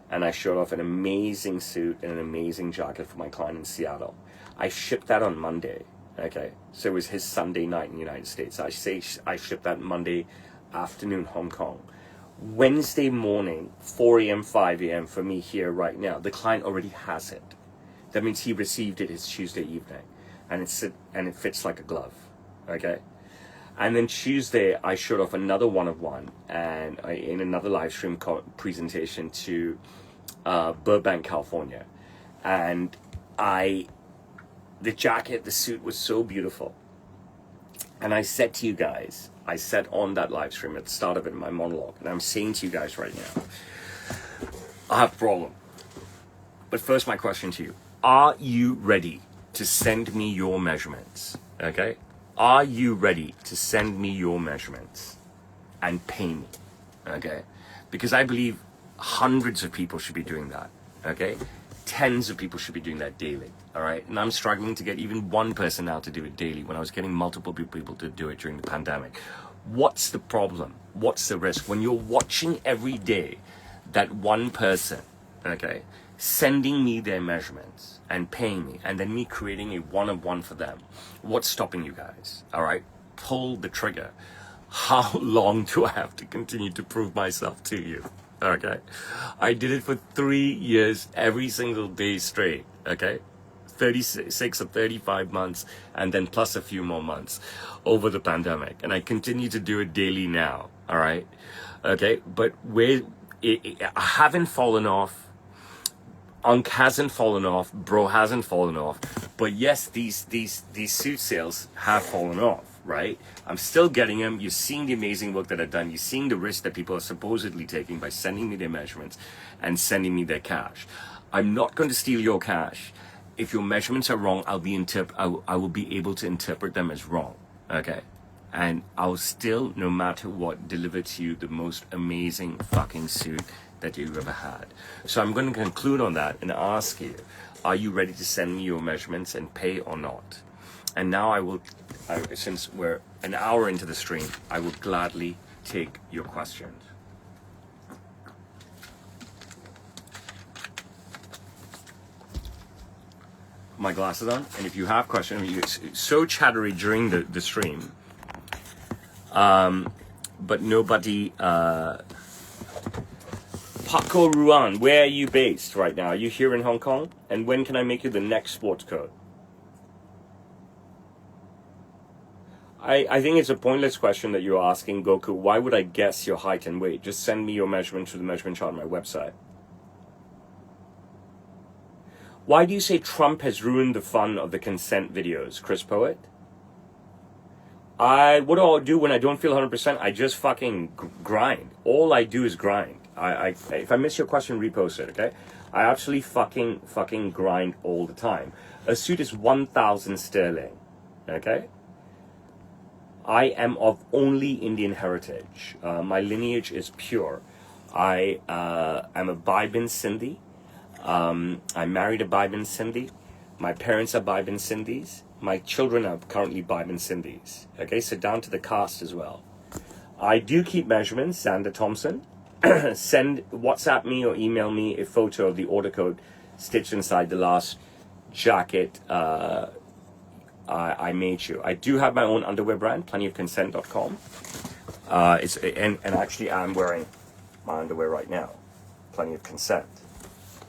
and I showed off an amazing suit and an amazing jacket for my client in Seattle. I shipped that on Monday. Okay, so it was his Sunday night in the United States. I shipped that Monday afternoon, Hong Kong. Wednesday morning, 4 a.m., 5 a.m. for me here right now. The client already has it. That means he received it his Tuesday evening, and it fits like a glove. Okay, and then Tuesday I showed off another one-of-one and in another live stream presentation to Burbank, California, and the jacket, the suit was so beautiful. And I said to you guys, I said on that live stream at the start of it in my monologue, and I'm saying to you guys right now, I have a problem. But first, my question to you, are you ready to send me your measurements? Okay? Are you ready to send me your measurements and pay me? Okay? Because I believe hundreds of people should be doing that. Okay? Tens of people should be doing that daily, all right? And I'm struggling to get even one person now to do it daily when I was getting multiple people to do it during the pandemic. What's the problem? What's the risk? When you're watching every day that one person, okay, sending me their measurements and paying me, and then me creating a one-on-one for them, what's stopping you guys, all right? Pull the trigger. How long do I have to continue to prove myself to you? Okay, I did it for 3 years, every single day straight. Okay, 36 or 35 months, and then plus a few more months over the pandemic, and I continue to do it daily now. All right, okay, but I haven't fallen off. Unc hasn't fallen off. Bro hasn't fallen off. But yes, these suit sales have fallen off. Right? I'm still getting them. You're seeing the amazing work that I've done. You're seeing the risk that people are supposedly taking by sending me their measurements and sending me their cash. I'm not going to steal your cash. If your measurements are wrong, I will be able to interpret them as wrong. Okay? And I'll still, no matter what, deliver to you the most amazing fucking suit that you've ever had. So I'm going to conclude on that and ask you, are you ready to send me your measurements and pay or not? And now since we're an hour into the stream, I will gladly take your questions. My glasses on, and if you have questions, it's so chattery during the stream, but nobody. Paco Ruan, where are you based right now? Are you here in Hong Kong? And when can I make you the next sports coat? I think it's a pointless question that you're asking, Goku. Why would I guess your height and weight? Just send me your measurement through the measurement chart on my website. Why do you say Trump has ruined the fun of the consent videos, Chris Poet? What do I do when I don't feel 100%? I just fucking grind. All I do is grind. If I miss your question, repost it, okay? I actually fucking grind all the time. A suit is 1,000 sterling, okay? I am of only Indian heritage. My lineage is pure. I am a Bibin Sindhi. I married a Bibin Sindhi. My parents are Bibin Sindhis. My children are currently Bibin Sindhis. Okay, so down to the caste as well. I do keep measurements, Xander Thompson. WhatsApp me or email me a photo of the order code stitched inside the last jacket I made you. I do have my own underwear brand, plentyofconsent.com. And actually I'm wearing my underwear right now. Plenty of consent.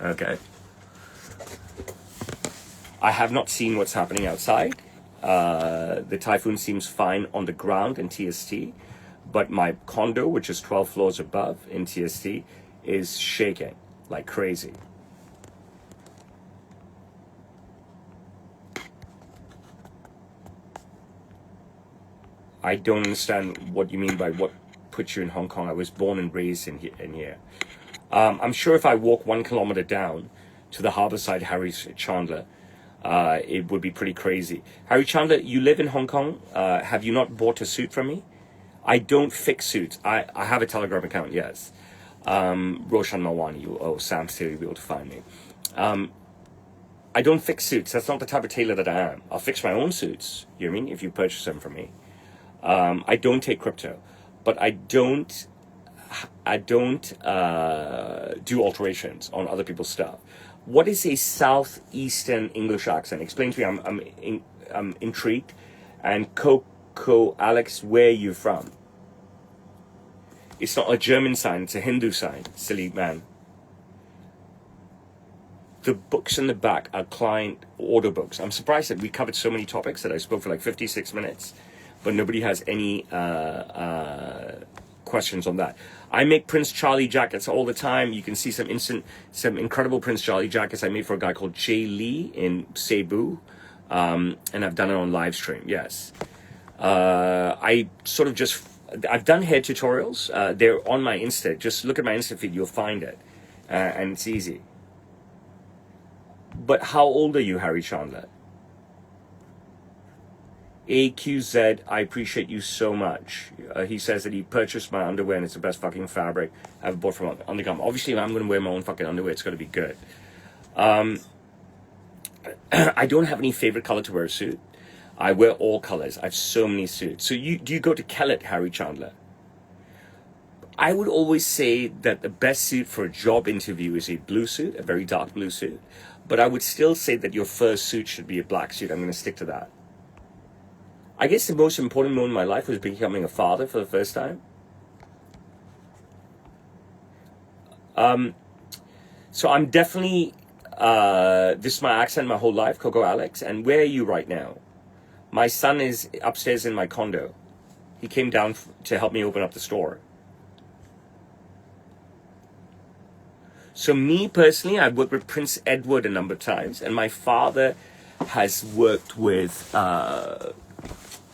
Okay. I have not seen what's happening outside. The Typhoon seems fine on the ground in TST, but my condo, which is 12 floors above in TST, is shaking like crazy. I don't understand what you mean by what put you in Hong Kong. I was born and raised in here. I'm sure if I walk 1 kilometer down to the Harborside Harry Chandler, it would be pretty crazy. Harry Chandler, you live in Hong Kong. Have you not bought a suit from me? I don't fix suits. I have a Telegram account, yes. Roshan Mawani, Sam Steele, you'll be able to find me. I don't fix suits. That's not the type of tailor that I am. I'll fix my own suits, you know what I mean, if you purchase them from me. I don't take crypto, but I don't do alterations on other people's stuff. What is a southeastern English accent? Explain to me. I'm intrigued. And Coco, Alex, where are you from? It's not a German sign. It's a Hindu sign. Silly man. The books in the back are client order books. I'm surprised that we covered so many topics that I spoke for like 56 minutes, but nobody has any questions on that. I make Prince Charlie jackets all the time. You can see some incredible Prince Charlie jackets I made for a guy called Jay Lee in Cebu, and I've done it on live stream. Yes, I've done hair tutorials. They're on my Insta. Just look at my Insta feed. You'll find it, and it's easy. But how old are you, Harry Chandler? AQZ, I appreciate you so much. He says that he purchased my underwear and it's the best fucking fabric I've bought from Undergarment. Obviously, if I'm going to wear my own fucking underwear, it's going to be good. I don't have any favorite color to wear a suit. I wear all colors. I have so many suits. So do you go to Kellett, Harry Chandler? I would always say that the best suit for a job interview is a blue suit, a very dark blue suit. But I would still say that your first suit should be a black suit. I'm going to stick to that. I guess the most important moment in my life was becoming a father for the first time. So I'm definitely, this is my accent my whole life, Coco Alex. And where are you right now? My son is upstairs in my condo. He came down to help me open up the store. So me personally, I've worked with Prince Edward a number of times. And my father has worked with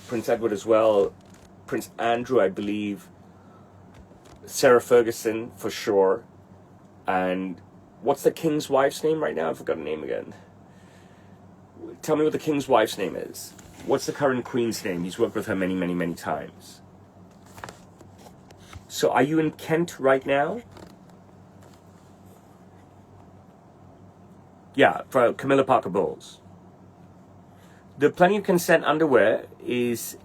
Prince Edward as well, Prince Andrew, I believe, Sarah Ferguson for sure, and what's the king's wife's name right now? I forgot her name again. Tell me what the king's wife's name is. What's the current queen's name? He's worked with her many, many, many times. So are you in Kent right now? Yeah, for Camilla Parker Bowles. The Plenty of Consent underwear is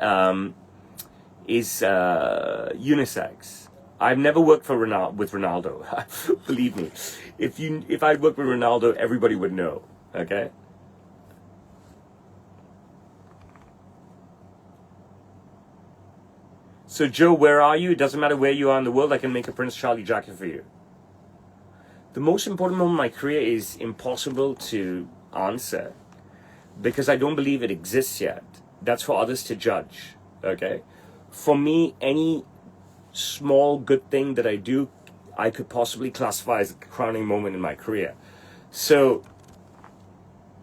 unisex. I've never worked with Ronaldo. Believe me, if I worked with Ronaldo, everybody would know. Okay. So Joe, where are you? It doesn't matter where you are in the world. I can make a Prince Charlie jacket for you. The most important moment in my career is impossible to answer, because I don't believe it exists yet. That's for others to judge, okay? For me, any small good thing that I do, I could possibly classify as a crowning moment in my career. So,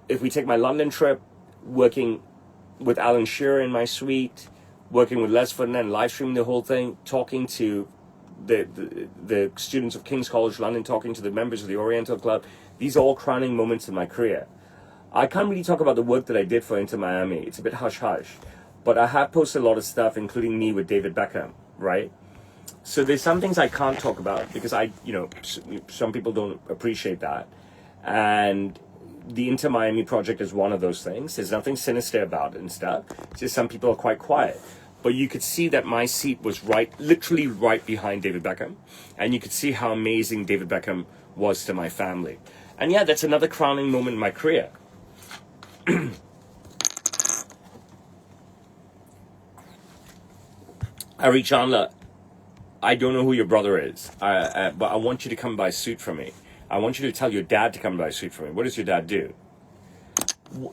if we take my London trip, working with Alan Shearer in my suite, working with Les Ferdinand, live streaming the whole thing, talking to the students of King's College London, talking to the members of the Oriental Club, these are all crowning moments in my career. I can't really talk about the work that I did for Inter Miami. It's a bit hush-hush. But I have posted a lot of stuff, including me with David Beckham, right? So there's some things I can't talk about because some people don't appreciate that. And the Inter Miami project is one of those things. There's nothing sinister about it and stuff. It's just some people are quite quiet. but you could see that my seat was literally right behind David Beckham, and you could see how amazing David Beckham was to my family. And yeah, that's another crowning moment in my career. Ari Chandler, I don't know who your brother is, but I want you to come buy a suit for me. I want you to tell your dad to come buy a suit for me. What does your dad do?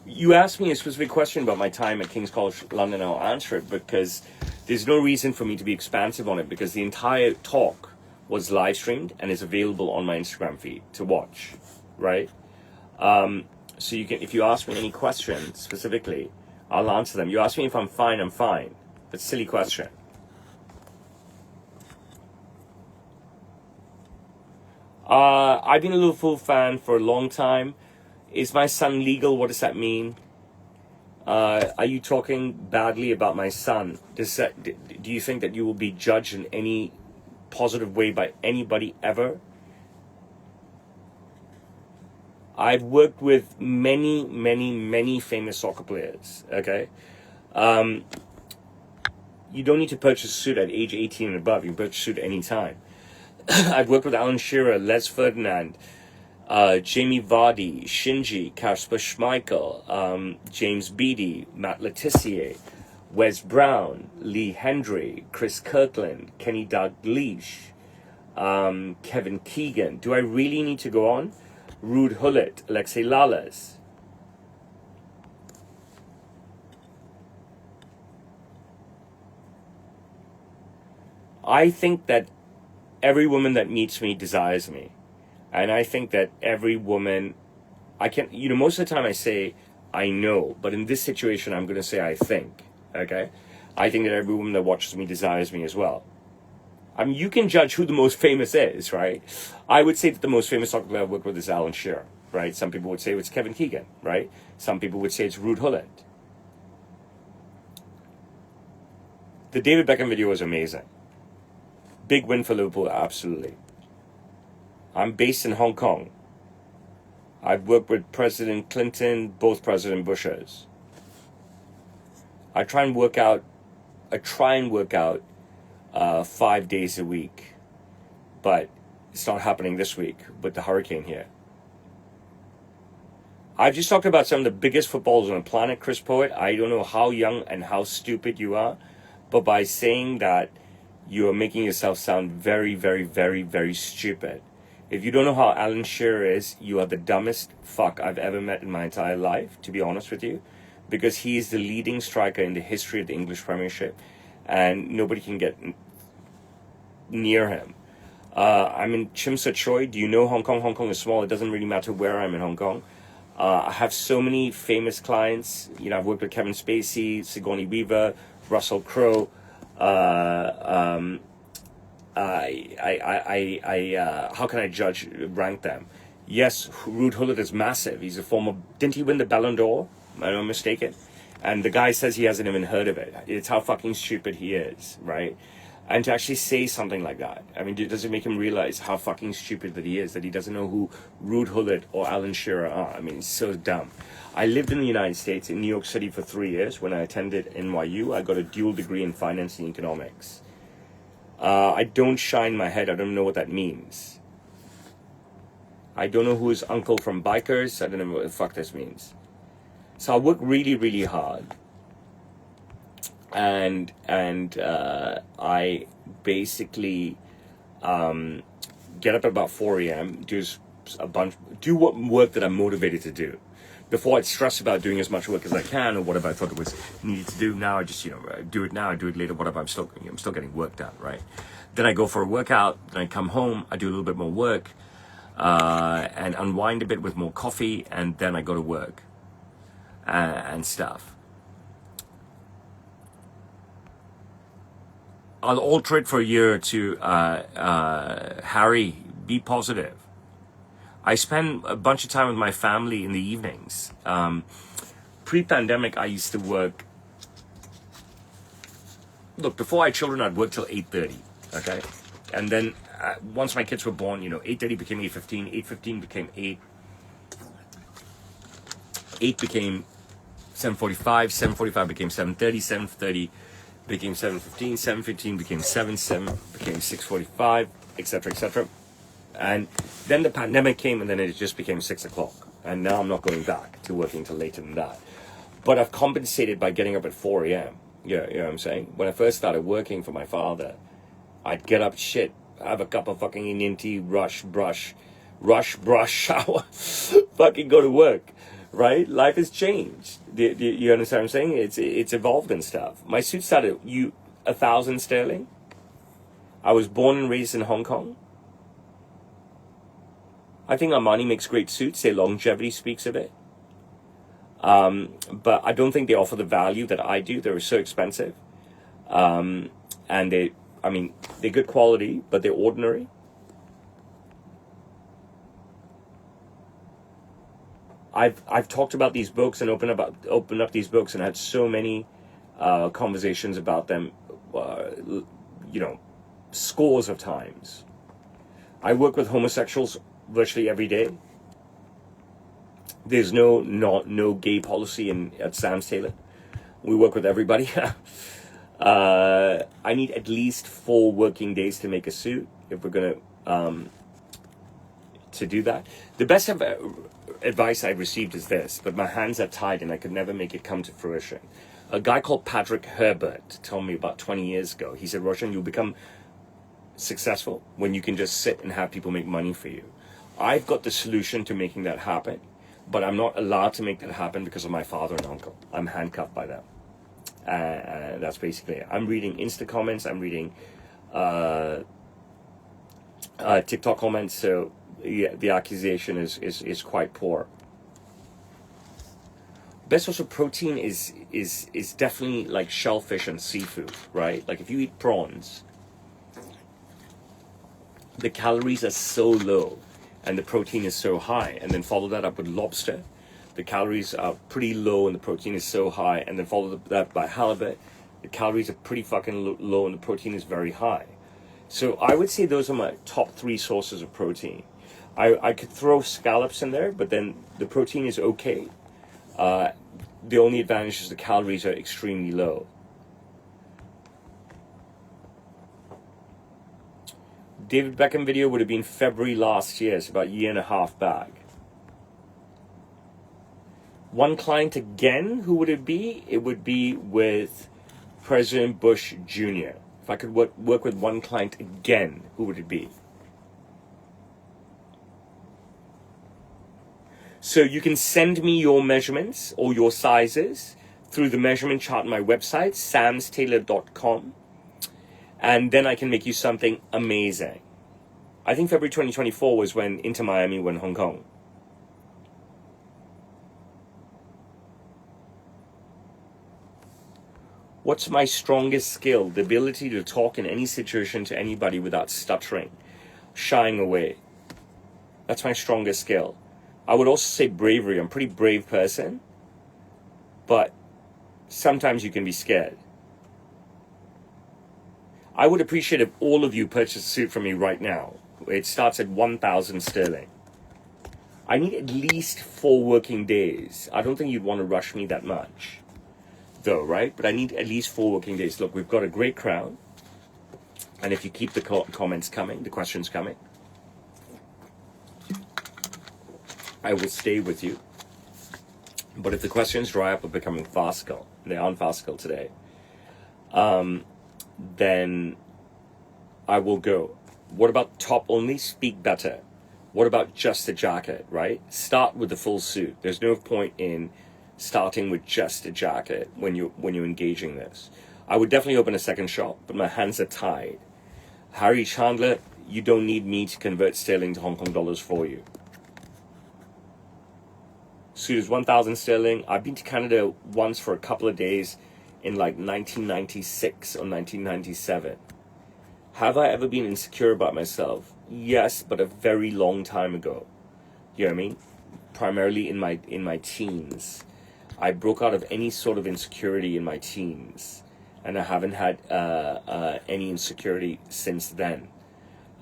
You asked me a specific question about my time at King's College London. I'll answer it because there's no reason for me to be expansive on it, because the entire talk was live streamed and is available on my Instagram feed to watch, right? So you can, if you ask me any questions specifically, I'll answer them. You ask me if I'm fine, I'm fine. That's a silly question. I've been a Liverpool fan for a long time. Is my son legal? What does that mean? Are you talking badly about my son? Do you think that you will be judged in any positive way by anybody ever? I've worked with many, many, many famous soccer players, okay? You don't need to purchase a suit at age 18 and above. You can purchase a suit anytime. I've worked with Alan Shearer, Les Ferdinand, Jamie Vardy, Shinji, Kasper Schmeichel, James Beattie, Matt Letizia, Wes Brown, Lee Hendry, Chris Kirkland, Kenny Dalglish, Kevin Keegan. Do I really need to go on? Ruud Gullit, Alexei Lalas. I think that every woman that meets me desires me. And I think that every woman, most of the time I say, I know. But in this situation, I'm going to say I think. Okay? I think that every woman that watches me desires me as well. I mean, you can judge who the most famous is, right? I would say that the most famous soccer player I've worked with is Alan Shearer, right? Some people would say it's Kevin Keegan, right? Some people would say it's Ruud Gullit. The David Beckham video was amazing. Big win for Liverpool, absolutely. I'm based in Hong Kong. I've worked with President Clinton, both President Bushes. I try and work out 5 days a week, but it's not happening this week with the hurricane here. I've just talked about some of the biggest footballers on the planet, Chris Poet. I don't know how young and how stupid you are, but by saying that, you are making yourself sound very, very, very, very stupid. If you don't know how Alan Shearer is, you are the dumbest fuck I've ever met in my entire life, to be honest with you, because he is the leading striker in the history of the English Premiership, and nobody can get near him. I'm in Chim Sa Choi. Do you know Hong Kong? Hong Kong is small. It doesn't really matter where I'm in Hong Kong. I have so many famous clients. I've worked with Kevin Spacey, Sigourney Weaver, Russell Crowe. How can I rank them? Yes, Ruud Gullit is massive. He's a former, didn't he win the Ballon d'Or? Am I not mistaken? And the guy says he hasn't even heard of it. It's how fucking stupid he is, right? And to actually say something like that, I mean, does it make him realize how fucking stupid that he is, that he doesn't know who Ruud Gullit or Alan Shearer are? I mean, it's so dumb. I lived in the United States, in New York City for 3 years. When I attended NYU, I got a dual degree in finance and economics. I don't shine my head. I don't know what that means. I don't know who is uncle from Bikers. I don't know what the fuck this means. So I work really, really hard. And I basically get up at about 4 a.m., do what work that I'm motivated to do. Before I'd stress about doing as much work as I can, or whatever I thought it was needed to do. Now I just, do it now, I do it later, whatever. I'm still getting work done, right? Then I go for a workout, then I come home, I do a little bit more work, and unwind a bit with more coffee, and then I go to work, and stuff. I'll alter it for a year to, Harry, be positive. I spend a bunch of time with my family in the evenings. Pre-pandemic, I used to work. Look, before I had children, I'd work till 8:30, okay? And then once my kids were born, 8:30 became 8:15, 8:15 became 8. 8 became 7:45, 7:45 became 7:30, 7:30 became 7:15, 7:15 became 7, 7 became 6:45, etc., etc. And then the pandemic came, and then it just became 6 o'clock. And now I'm not going back to working till later than that. But I've compensated by getting up at 4 a.m. You know what I'm saying? When I first started working for my father, I'd get up, have a cup of fucking Indian tea, brush, shower, fucking go to work, right? Life has changed. You understand what I'm saying? It's evolved and stuff. My suit started 1,000 sterling. I was born and raised in Hong Kong. I think Armani makes great suits. Their longevity speaks of it. But I don't think they offer the value that I do. They're so expensive. And they're good quality, but they're ordinary. I've talked about these books and opened up these books and had so many conversations about them, scores of times. I work with homosexuals virtually every day. There's no gay policy at Sam's Tailor. We work with everybody. I need at least 4 working days to make a suit if we're gonna to do that. The best advice I've received is this, but my hands are tied and I could never make it come to fruition. A guy called Patrick Herbert told me about 20 years ago. He said, Roshan, you'll become successful when you can just sit and have people make money for you. I've got the solution to making that happen, but I'm not allowed to make that happen because of my father and uncle. I'm handcuffed by them. That's basically it. I'm reading Insta comments. I'm reading TikTok comments. So yeah, the accusation is quite poor. Best source of protein is definitely like shellfish and seafood, right? Like if you eat prawns, the calories are so low and the protein is so high, and then follow that up with lobster. The calories are pretty low and the protein is so high, and then follow that by halibut. The calories are pretty fucking low and the protein is very high. So I would say those are my top 3 sources of protein. I could throw scallops in there, but then the protein is okay. The only advantage is the calories are extremely low. David Beckham video would have been February last year, so about a year and a half back. One client again, who would it be? It would be with President Bush Jr. If I could work with one client again, who would it be? So you can send me your measurements or your sizes through the measurement chart on my website, samstailor.com. And then I can make you something amazing. I think February 2024 was when Inter Miami won Hong Kong. What's my strongest skill? The ability to talk in any situation to anybody without stuttering, shying away. That's my strongest skill. I would also say bravery. I'm a pretty brave person, but sometimes you can be scared. I would appreciate if all of you purchase a suit from me right now. It starts at 1,000 sterling. I need at least 4 working days. I don't think you'd want to rush me that much, though, right? But I need at least 4 working days. Look, we've got a great crowd. And if you keep the comments coming, the questions coming, I will stay with you. But if the questions dry up or becoming farcical, they aren't farcical today, then I will go. What about top only? Speak better. What about just the jacket, right? Start with the full suit. There's no point in starting with just a jacket when you're engaging this. I would definitely open a second shop, but my hands are tied. Harry Chandler, you don't need me to convert sterling to Hong Kong dollars for you. Suit is 1,000 sterling. I've been to Canada once for a couple of days in like 1996 or 1997. Have I ever been insecure about myself? Yes, but a very long time ago. You know what I mean? Primarily in my teens. I broke out of any sort of insecurity in my teens, and I haven't had any insecurity since then.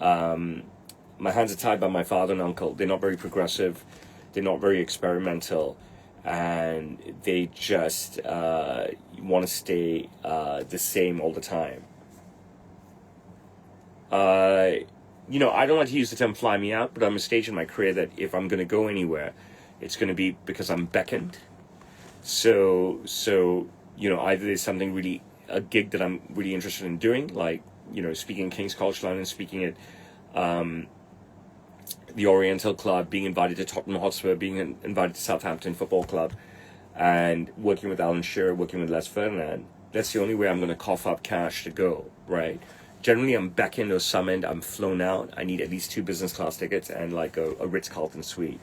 My hands are tied by my father and uncle. They're not very progressive. They're not very experimental. and they just want to stay the same all the time. I don't like to use the term fly me out, but I'm at a stage in my career that if I'm going to go anywhere, it's going to be because I'm beckoned. So either there's something really, a gig that I'm really interested in doing, like, speaking in King's College London, speaking at the Oriental Club, being invited to Tottenham Hotspur, being invited to Southampton Football Club, and working with Alan Shearer, working with Les Ferdinand. That's the only way I'm going to cough up cash to go, right? Generally, I'm beckoned or summoned, I'm flown out. I need at least 2 business class tickets and like a Ritz-Carlton suite.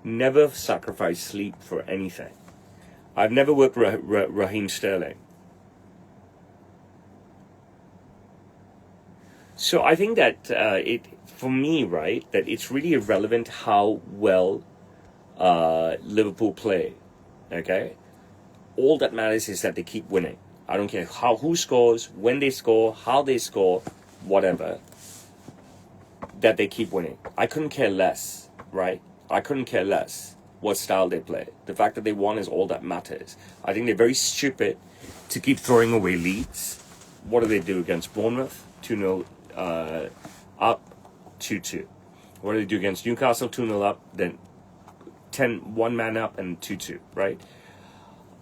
Never sacrifice sleep for anything. I've never worked Raheem Sterling. So I think that for me, right, that it's really irrelevant how well Liverpool play, okay? All that matters is that they keep winning. I don't care who scores, when they score, how they score, whatever, that they keep winning. I couldn't care less, right? I couldn't care less what style they play. The fact that they won is all that matters. I think they're very stupid to keep throwing away leads. What do they do against Bournemouth? 2-0 up, 2-2. What do they do against Newcastle? 2-0 up, then 1 man up and 2-2, right?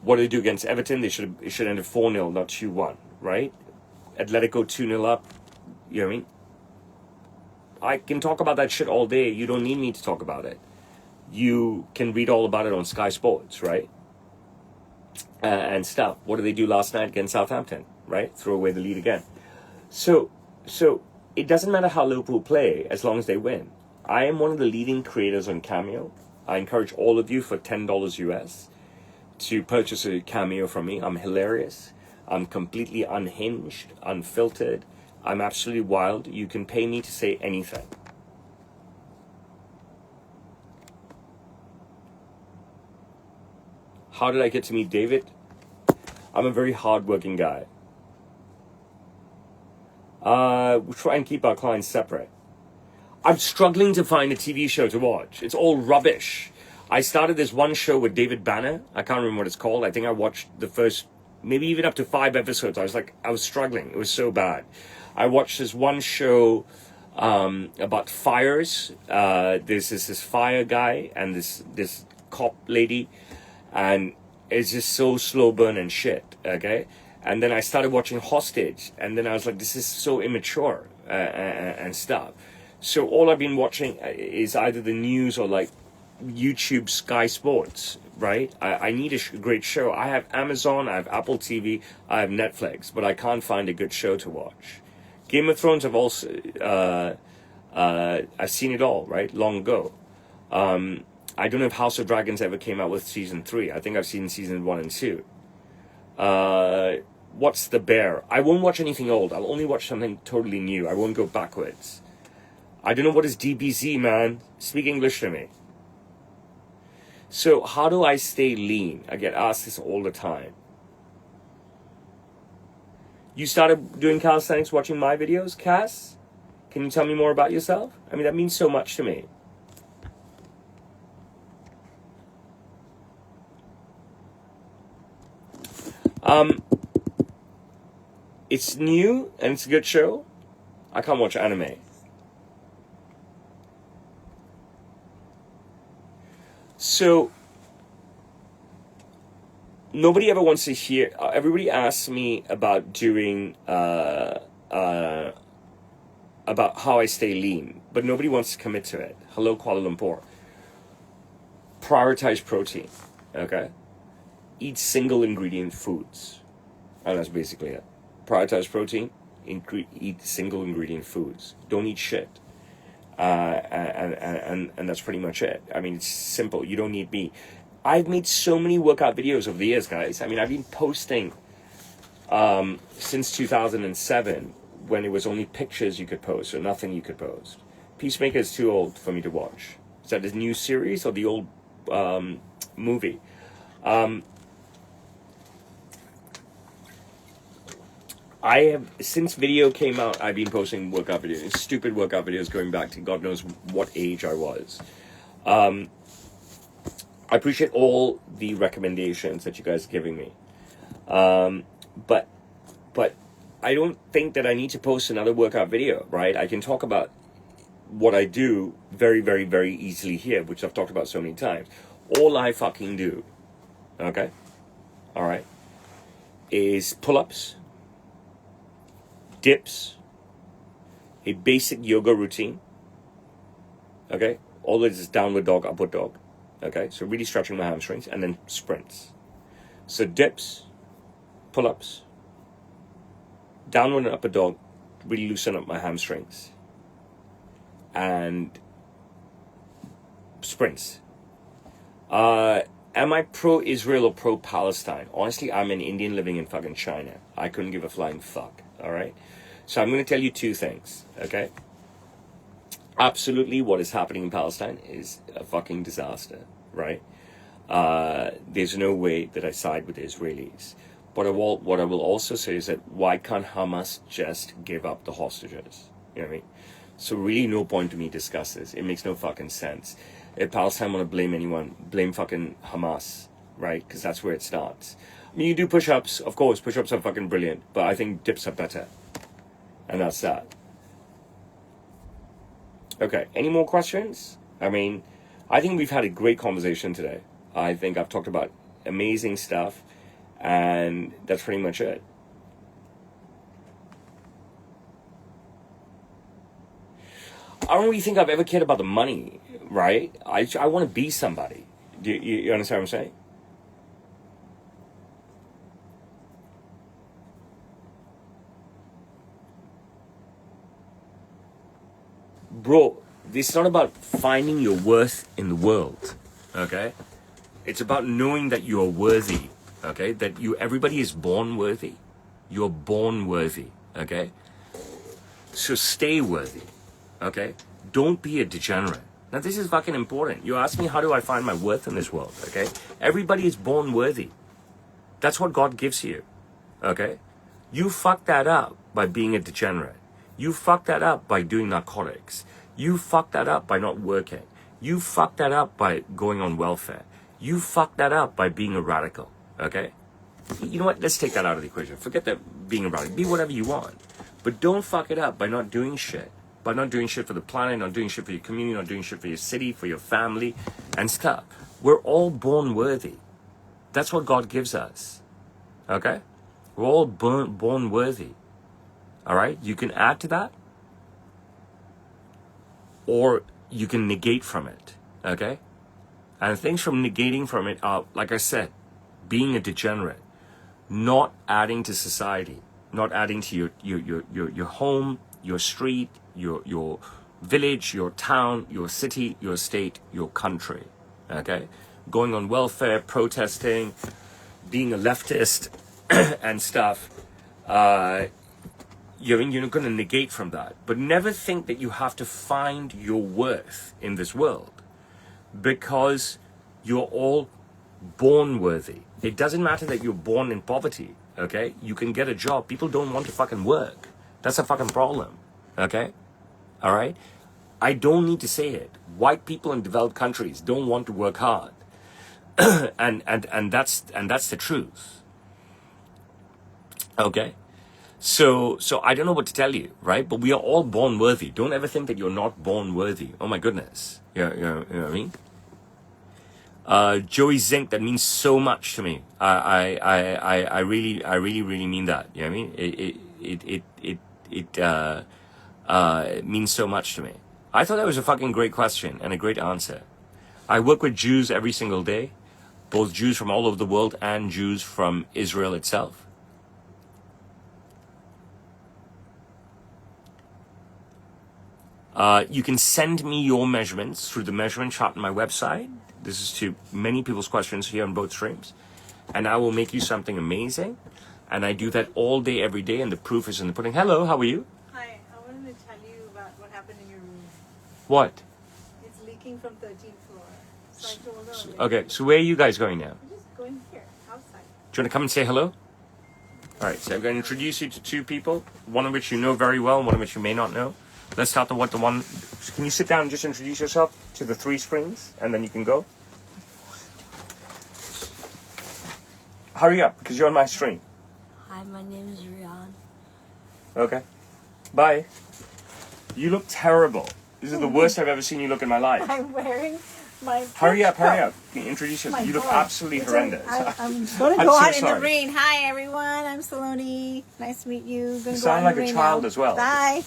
What do they do against Everton? It should end at 4-0, not 2-1, right? Atletico 2-0 up. You know what I mean? I can talk about that shit all day. You don't need me to talk about it. You can read all about it on Sky Sports, right? And stuff. What did they do last night against Southampton, right? Throw away the lead again. So it doesn't matter how Liverpool play as long as they win. I am one of the leading creators on Cameo. I encourage all of you for $10 US to purchase a Cameo from me. I'm hilarious. I'm completely unhinged, unfiltered. I'm absolutely wild. You can pay me to say anything. How did I get to meet David? I'm a very hardworking guy. We try and keep our clients separate. I'm struggling to find a TV show to watch. It's all rubbish. I started this one show with David Banner. I can't remember what it's called. I think I watched the first, maybe even up to 5 episodes. I was struggling. It was so bad. I watched this one show about fires. There's this fire guy and this cop lady, and it's just so slow burn and shit, okay? And then I started watching Hostage, and then I was like, this is so immature and stuff. So all I've been watching is either the news or like YouTube Sky Sports, right? I need a great show. I have Amazon, I have Apple TV, I have Netflix, but I can't find a good show to watch. Game of Thrones, I've also, I've seen it all, right? Long ago. I don't know if House of Dragons ever came out with season 3. I think I've seen season 1 and 2. What's the Bear? I won't watch anything old. I'll only watch something totally new. I won't go backwards. I don't know what is DBZ, man. Speak English to me. So how do I stay lean? I get asked this all the time. You started doing calisthenics watching my videos, Cass? Can you tell me more about yourself? I mean, that means so much to me. It's new and it's a good show. I can't watch anime. So nobody ever wants to hear. Everybody asks me about doing about how I stay lean, but nobody wants to commit to it. Hello, Kuala Lumpur. Prioritize protein. Okay. Eat single ingredient foods, and that's basically it. Prioritize protein. Eat single ingredient foods. Don't eat shit. And that's pretty much it. I mean, it's simple. You don't need me. I've made so many workout videos over the years, guys. I mean, I've been posting since 2007, when it was only pictures you could post or nothing you could post. Peacemaker is too old for me to watch. Is that the new series or the old movie? I have, since video came out, I've been posting workout videos, stupid workout videos going back to God knows what age I was. I appreciate all the recommendations that you guys are giving me. But I don't think that I need to post another workout video, right? I can talk about what I do very, very, very easily here, which I've talked about so many times. All I fucking do, okay? All right, is pull-ups, dips, a basic yoga routine, okay? All this is downward dog, upward dog, okay? So really stretching my hamstrings, and then sprints. So dips, pull-ups, downward and upward dog, really loosen up my hamstrings, and sprints. Am I pro-Israel or pro-Palestine? Honestly, I'm an Indian living in fucking China. I couldn't give a flying fuck, all right? So I'm going to tell you two things, okay? Absolutely, what is happening in Palestine is a fucking disaster, right? There's no way that I side with the Israelis. But what I will also say is that why can't Hamas just give up the hostages? You know what I mean? So really no point to me discuss this. It makes no fucking sense. If Palestine want to blame anyone, blame fucking Hamas, right? Because that's where it starts. I mean, you do push-ups, of course. Push-ups are fucking brilliant. But I think dips are better. And that's that. Okay, any more questions? I mean, I think we've had a great conversation today. I think I've talked about amazing stuff. And that's pretty much it. I don't really think I've ever cared about the money, right? I want to be somebody. Do you understand what I'm saying? Bro, it's not about finding your worth in the world, okay? It's about knowing that you're worthy, okay? That everybody is born worthy. You're born worthy, okay? So stay worthy. Okay? Don't be a degenerate. Now, this is fucking important. You ask me, how do I find my worth in this world? Okay? Everybody is born worthy. That's what God gives you. Okay? You fuck that up by being a degenerate. You fuck that up by doing narcotics. You fuck that up by not working. You fuck that up by going on welfare. You fuck that up by being a radical. Okay? You know what? Let's take that out of the equation. Forget that being a radical. Be whatever you want. But don't fuck it up by not doing shit. By not doing shit for the planet, not doing shit for your community, not doing shit for your city, for your family, and stuff. We're all born worthy. That's what God gives us. Okay? We're all born worthy. All right? You can add to that, or you can negate from it. Okay? And things from negating from it are, like I said, being a degenerate, not adding to society, not adding to your home, your street, your village, your town, your city, your state, your country, okay? Going on welfare, protesting, being a leftist and stuff, you're going to negate from that. But never think that you have to find your worth in this world, because you're all born worthy. It doesn't matter that you're born in poverty, okay? You can get a job. People don't want to fucking work. That's a fucking problem, okay? All right? I don't need to say it. White people in developed countries don't want to work hard. and that's the truth. Okay? So I don't know what to tell you, right? But we are all born worthy. Don't ever think that you're not born worthy. Oh my goodness. You know what I mean? Joey Zink, that means so much to me. I really mean that. You know what I mean? It means so much to me. I thought that was a fucking great question and a great answer. I work with Jews every single day, both Jews from all over the world and Jews from Israel itself. You can send me your measurements through the measurement chart on my website. This is to many people's questions here on both streams. And I will make you something amazing. And I do that all day, every day, and the proof is in the pudding. Hello, how are you? Hi, I wanted to tell you about what happened in your room. What? It's leaking from 13th floor. So I told her. Okay, so where are you guys going now? We're just going here, outside. Do you want to come and say hello? All right, so I'm going to introduce you to two people, one of which you know very well and one of which you may not know. Let's start with the one. Can you sit down and just introduce yourself to the three screens, and then you can go? Hurry up, because you're on my stream. Hi, my name is Roshan. Okay. Bye. You look terrible. This is the worst I've ever seen you look in my life. I'm wearing my. Hurry up, hurry up. Can you introduce yourself? My You look God. absolutely horrendous. I'm going to I'm go so out in sorry. the rain. Hi, everyone. I'm Saloni. Nice to meet you. Gonna You go out sound in like the a rain child now. as well. Bye.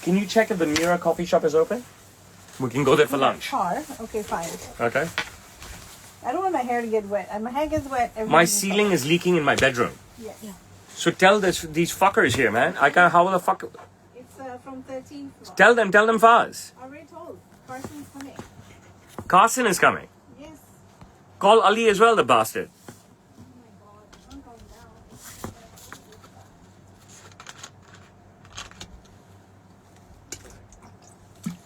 Can you check if the Mira coffee shop is open? We can go there for lunch. Car. Okay, fine. Okay. I don't want my hair to get wet. My hair gets wet. My ceiling is leaking in my bedroom. Yeah. So tell these fuckers here, man. I can't. How the fuck? It's from 13th floor. Tell them fast. I already told. Carson's coming. Carson is coming. Yes. Call Ali as well, the bastard. Oh my God. I'm going down.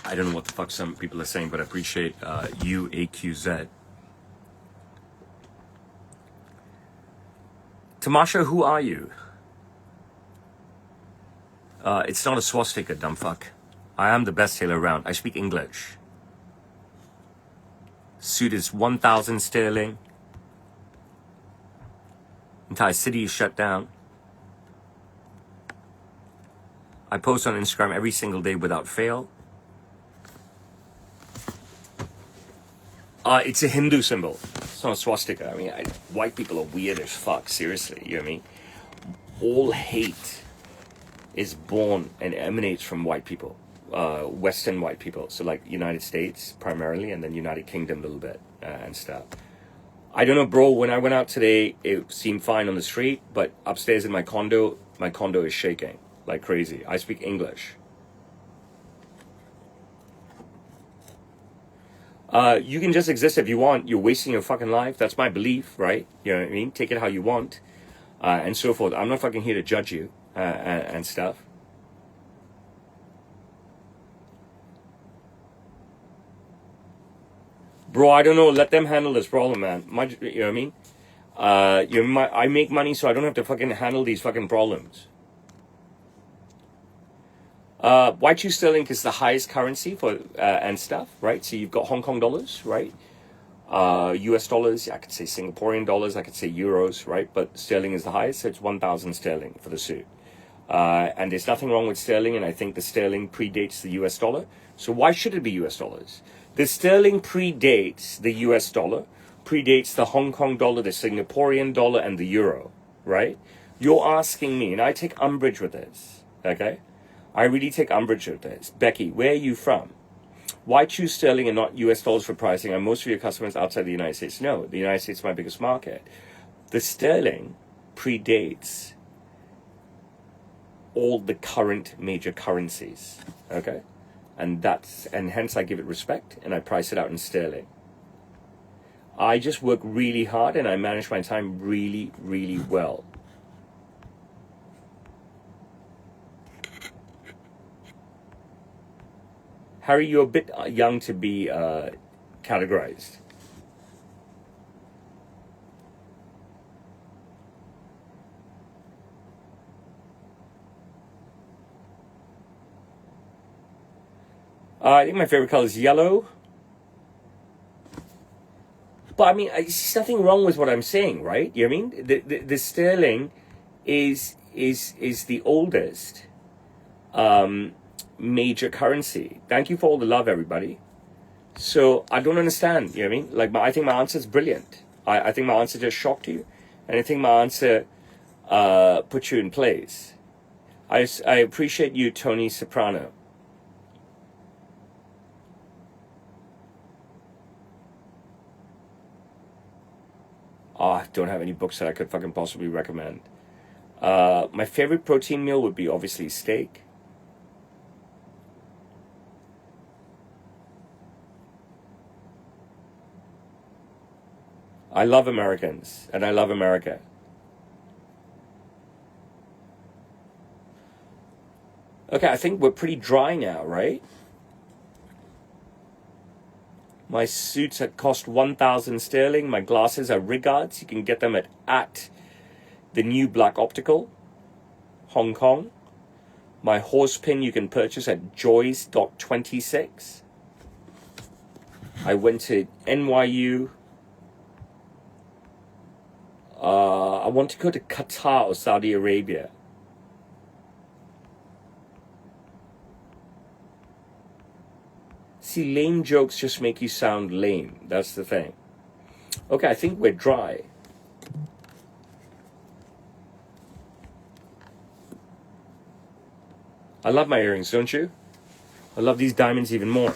I don't know what the fuck some people are saying, but I appreciate UAQZ. Tamasha, who are you? It's not a swastika, dumb fuck. I am the best tailor around. I speak English. Suit is 1,000 sterling. Entire city is shut down. I post on Instagram every single day without fail. It's a Hindu symbol. It's not a swastika. I mean, white people are weird as fuck. Seriously, you know what I mean? All hate is born and emanates from white people, Western white people. So like United States primarily, and then United Kingdom a little bit and stuff. I don't know, bro. When I went out today, it seemed fine on the street, but upstairs in my condo is shaking like crazy. I speak English. You can just exist if you want. You're wasting your fucking life. That's my belief, right? You know what I mean? Take it how you want, and so forth. I'm not fucking here to judge you and stuff. Bro, I don't know. Let them handle this problem, man. You know what I mean? I make money, so I don't have to fucking handle these fucking problems. White shoe sterling is the highest currency for and stuff, right? So you've got Hong Kong dollars, right? US dollars, I could say Singaporean dollars, I could say euros, right? But sterling is the highest, so it's 1,000 sterling for the suit. And there's nothing wrong with sterling, and I think the sterling predates the US dollar. So why should it be US dollars? The sterling predates the US dollar, predates the Hong Kong dollar, the Singaporean dollar, and the euro, right? You're asking me, and I take umbrage with this, okay? I really take umbrage with this. Becky, where are you from? Why choose sterling and not US dollars for pricing? Are most of your customers outside the United States? No, the United States is my biggest market. The sterling predates all the current major currencies, okay? And hence I give it respect and I price it out in sterling. I just work really hard and I manage my time really, really well. Harry, you're a bit young to be categorized. I think my favorite color is yellow. But I mean, there's nothing wrong with what I'm saying, right? You know what I mean? The sterling is the oldest major currency. Thank you for all the love, everybody. So I don't understand, you know what I mean? Like, I think my answer is brilliant. I think my answer just shocked you. And I think my answer put you in place. I appreciate you, Tony Soprano. I don't have any books that I could fucking possibly recommend. My favorite protein meal would be obviously steak. I love Americans, and I love America. Okay, I think we're pretty dry now, right? My suits cost 1,000 sterling. My glasses are Rigards. You can get them at the new black optical, Hong Kong. My horse pin you can purchase at joys.26. I went to NYU. I want to go to Qatar or Saudi Arabia. See, lame jokes just make you sound lame. That's the thing. Okay, I think we're dry. I love my earrings, don't you? I love these diamonds even more.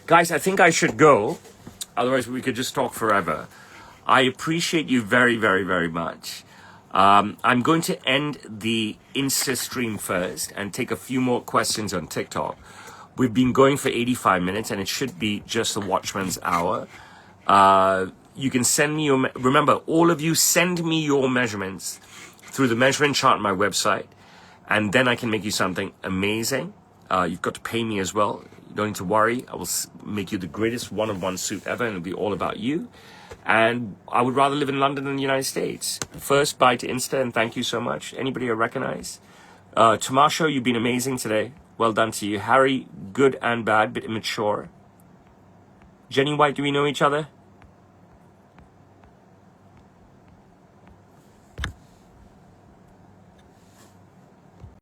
Guys, I think I should go. Otherwise, we could just talk forever. I appreciate you very, very, very much. I'm going to end the Insta stream first and take a few more questions on TikTok. We've been going for 85 minutes and it should be just the Watchman's Hour. You can send me your... Remember, all of you send me your measurements through the measurement chart on my website. And then I can make you something amazing. You've got to pay me as well. You don't need to worry. I will make you the greatest one-of-one suit ever, and it'll be all about you. And I would rather live in London than the United States. First, bye to Insta, and thank you so much. Anybody I recognize? Tomasho, you've been amazing today. Well done to you. Harry, good and bad, bit immature. Jenny White, do we know each other?